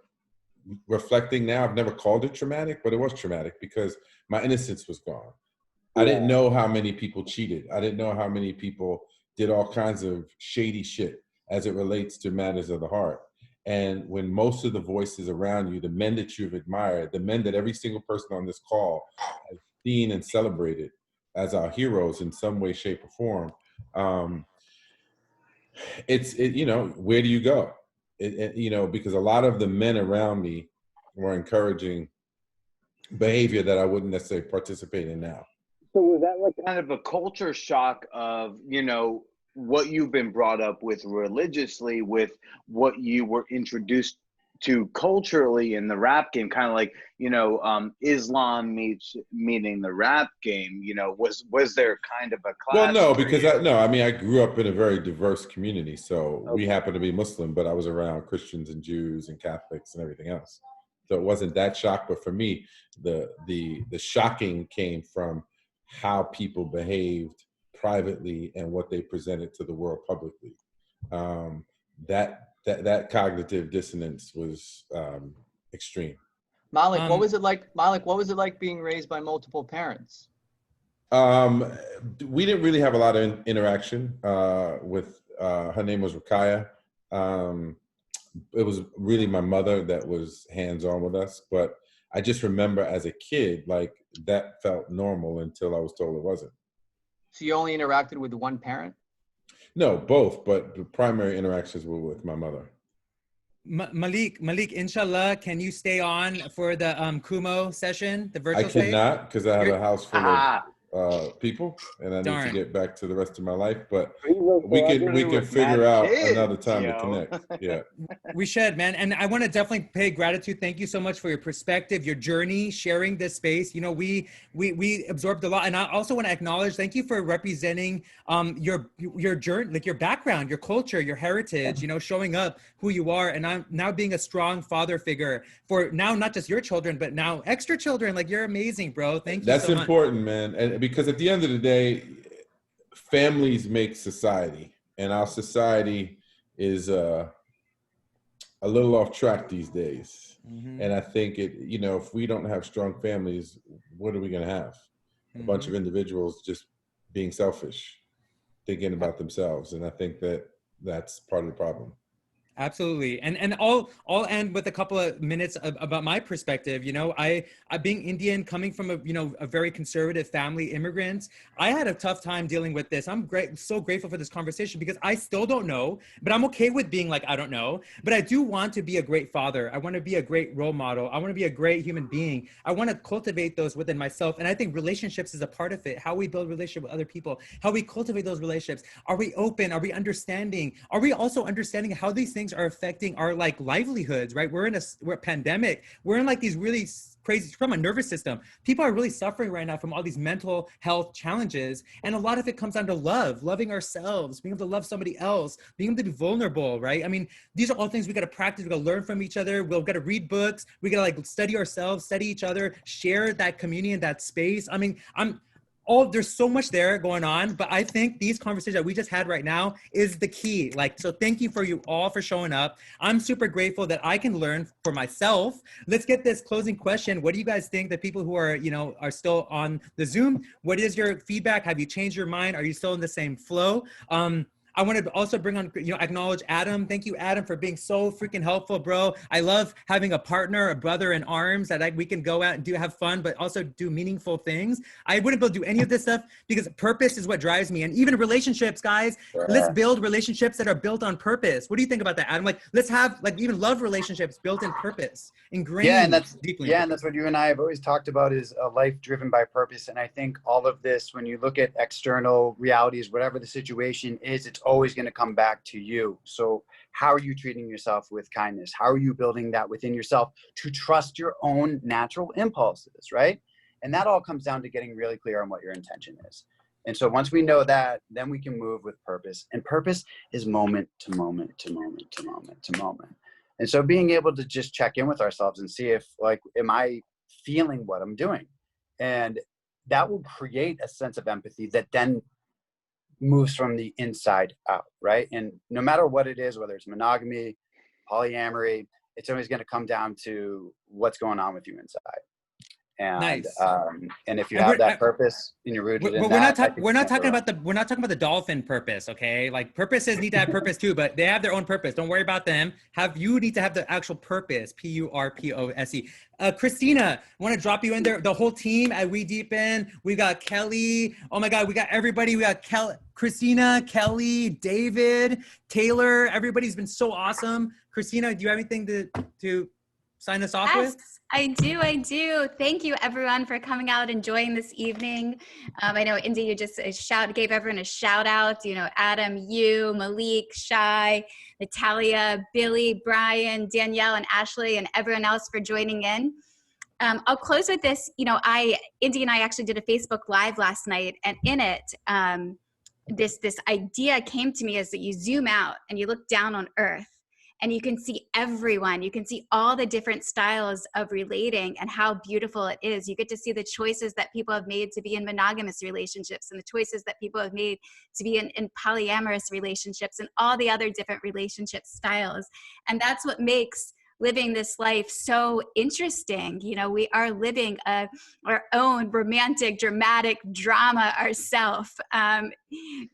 S11: reflecting now. I've never called it traumatic, but it was traumatic because my innocence was gone. I didn't know how many people cheated. I didn't know how many people did all kinds of shady shit as it relates to matters of the heart. And when most of the voices around you, the men that you've admired, the men that every single person on this call has seen and celebrated as our heroes in some way, shape, or form, you know, where do you go? You know, because a lot of the men around me were encouraging behavior that I wouldn't necessarily participate in now.
S10: So was that like kind of a culture shock of, you know, what you've been brought up with religiously with what you were introduced to culturally in the rap game, kind of like, you know, Islam meeting the rap game, you know, was there kind of a clash?
S11: Well, no, because I mean, I grew up in a very diverse community. So we happen to be Muslim, but I was around Christians and Jews and Catholics and everything else. So it wasn't that shock. But for me, the shocking came from how people behaved privately and what they presented to the world publicly. That cognitive dissonance was extreme.
S6: Malik, what was it like? Malik, what was it like being raised by multiple parents?
S11: We didn't really have a lot of interaction with. Her name was Rakaya. It was really my mother that was hands-on with us, but I just remember as a kid, like that felt normal until I was told it wasn't.
S6: So you only interacted with one parent?
S11: No, both, but the primary interactions were with my mother.
S2: Malik, inshallah, can you stay on for the Kumo session, the virtual
S11: space? I cannot because I have a house full of people, and I need to get back to the rest of my life. But we can figure out another time to connect. Yeah,
S2: we should, man. And I want to definitely pay gratitude. Thank you so much for your perspective, your journey, sharing this space. You know, we absorbed a lot, and I also want to acknowledge. Thank you for representing your journey, like your background, your culture, your heritage. You know, showing up who you are, and I'm now being a strong father figure for now not just your children, but now extra children. Like you're amazing, bro. Thank you.
S11: That's important, man. And because at the end of the day, families make society, and our society is a little off track these days. Mm-hmm. And I think you know, if we don't have strong families, what are we going to have? A bunch of individuals just being selfish, thinking about themselves. And I think that's part of the problem.
S2: Absolutely. And I'll end with a couple of minutes about my perspective. You know, I being Indian, coming from a very conservative family, immigrants, I had a tough time dealing with this. I'm so grateful for this conversation because I still don't know, but I'm okay with being like, I don't know, but I do want to be a great father. I want to be a great role model. I want to be a great human being. I want to cultivate those within myself. And I think relationships is a part of it. How we build relationship with other people, how we cultivate those relationships. Are we open? Are we understanding? Are we also understanding how these things are affecting our like livelihoods, right? We're a pandemic. We're in like these really crazy, from a nervous system. People are really suffering right now from all these mental health challenges. And a lot of it comes down to love, loving ourselves, being able to love somebody else, being able to be vulnerable, right? I mean, these are all things we got to practice. We got to learn from each other. We've got to read books. We got to like study ourselves, study each other, share that community and that space. I mean, there's so much there going on, but I think these conversations that we just had right now is the key. Like, so thank you for you all for showing up. I'm super grateful that I can learn for myself. Let's get this closing question. What do you guys think, the people who are, are still on the Zoom? What is your feedback? Have you changed your mind? Are you still in the same flow? I want to also bring on, acknowledge Adam. Thank you, Adam, for being so freaking helpful, bro. I love having a partner, a brother in arms that we can go out and have fun, but also do meaningful things. I wouldn't be able to do any of this stuff because purpose is what drives me. And even relationships, guys, let's build relationships that are built on purpose. What do you think about that, Adam? Like, let's have even love relationships built in purpose, ingrained deeply.
S1: Yeah, and that's what you and I have always talked about, is a life driven by purpose. And I think all of this, when you look at external realities, whatever the situation is, it's always going to come back to you. So how are you treating yourself with kindness? How are you building that within yourself to trust your own natural impulses, right? And that all comes down to getting really clear on what your intention is. And so once we know that, then we can move with purpose. And purpose is moment to moment to moment to moment to moment. And so being able to just check in with ourselves and see if, like, am I feeling what I'm doing? And that will create a sense of empathy that then moves from the inside out, right? And no matter what it is, whether it's monogamy, polyamory, it's always going to come down to what's going on with you inside. And
S2: nice.
S1: And if you have that purpose and you're rooted in that,
S2: we're not talking about the dolphin purpose, okay? Like, purposes need to have purpose too, but they have their own purpose. Don't worry about them. You need to have the actual purpose. PURPOSE. Christina, I want to drop you in there. The whole team at WeDeepen. We got Kelly. Oh my God, we got everybody. We got Christina, Kelly, David, Taylor. Everybody's been so awesome. Christina, do you have anything to sign us off with?
S3: I do. Thank you, everyone, for coming out and joining this evening. I know, Indy, you just gave everyone a shout out. Adam, you, Malik, Shai, Natalia, Billy, Brian, Danielle, and Ashley, and everyone else for joining in. I'll close with this. Indy and I actually did a Facebook Live last night, and in it, this idea came to me, is that you zoom out and you look down on Earth, and you can see everyone. You can see all the different styles of relating and how beautiful it is. You get to see the choices that people have made to be in monogamous relationships, and the choices that people have made to be in polyamorous relationships, and all the other different relationship styles. And that's what makes living this life so interesting. We are living our own romantic, dramatic drama ourselves.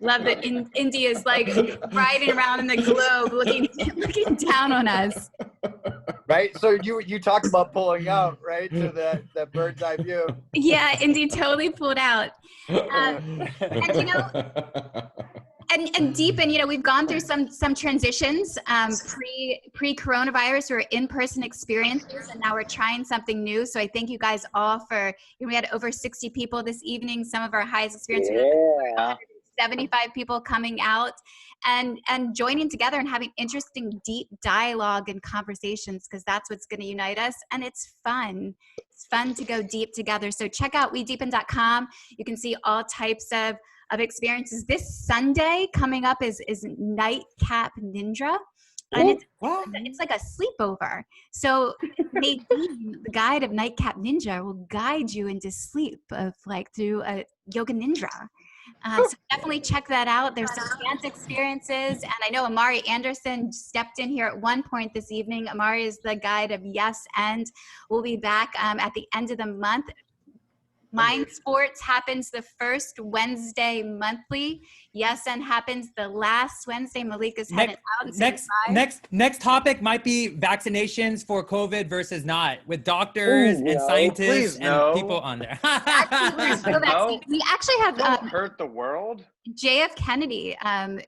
S3: Love that Indy is like riding around in the globe, looking down on us.
S1: Right. So you talked about pulling out, right, to that bird's eye view.
S3: Yeah, Indy totally pulled out. And Deepen, we've gone through some transitions, pre-coronavirus or in-person experiences, and now we're trying something new. So I thank you guys all for, we had over 60 people this evening, some of our highest experiences. Yeah. 75 people coming out and joining together and having interesting, deep dialogue and conversations, because that's what's going to unite us. And it's fun. It's fun to go deep together. So check out WeDeepen.com. You can see all types of experiences. This Sunday coming up is Nightcap Ninja. And it's like a sleepover. So Nadine, the guide of Nightcap Ninja, will guide you into sleep through a yoga nidra. So definitely check that out. There's some dance experiences. And I know Amari Anderson stepped in here at one point this evening. Amari is the guide of Yes And. We'll be back at the end of the month. Mind Sports happens the first Wednesday monthly. YesN happens the last Wednesday. Malik is headed out.
S2: Next topic might be vaccinations for COVID versus not, with doctors and scientists and people on there.
S3: We actually have
S16: Don't hurt the world.
S3: JF Kennedy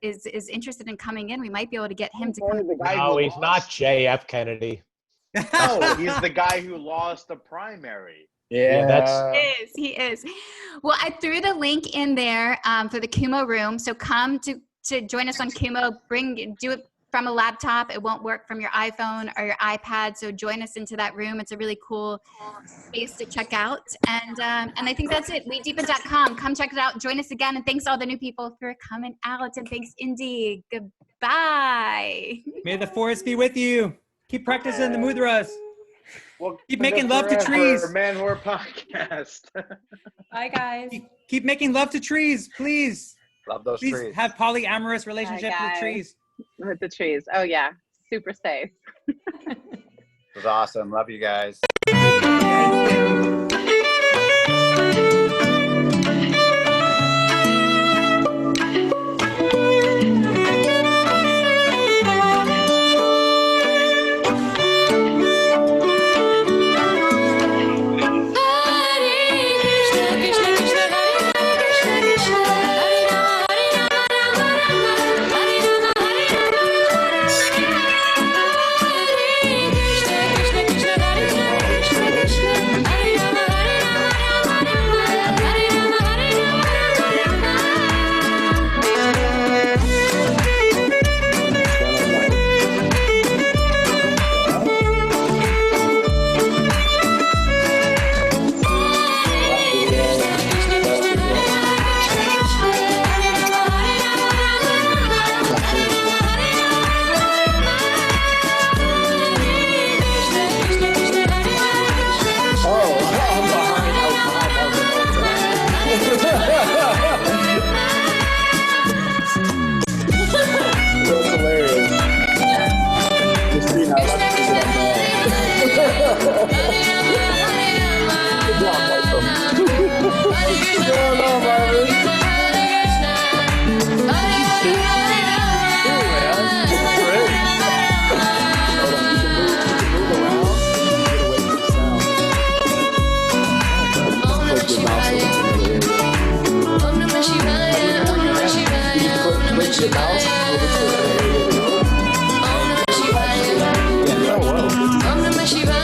S3: is interested in coming in. We might be able to get him to come.
S4: No, he's not JF Kennedy.
S16: No, he's the guy who lost the primary.
S4: Yeah,
S3: He is. Well, I threw the link in there for the Kumo room. So come to join us on Kumo. Do it from a laptop. It won't work from your iPhone or your iPad. So join us into that room. It's a really cool space to check out. And I think that's it. WeDeepen.com. Come check it out. Join us again. And thanks to all the new people for coming out. And thanks, Indy. Goodbye.
S2: May the force be with you. Keep practicing the mudras.
S16: Well,
S2: keep making love to trees.
S16: Man Whore Podcast.
S7: Bye, guys.
S2: Keep making love to trees, please.
S1: Love those trees.
S2: Please have polyamorous relationships with trees.
S9: With the trees. Oh, yeah. Super safe.
S1: It was awesome. Love you guys.
S17: Om Namah Shivaya.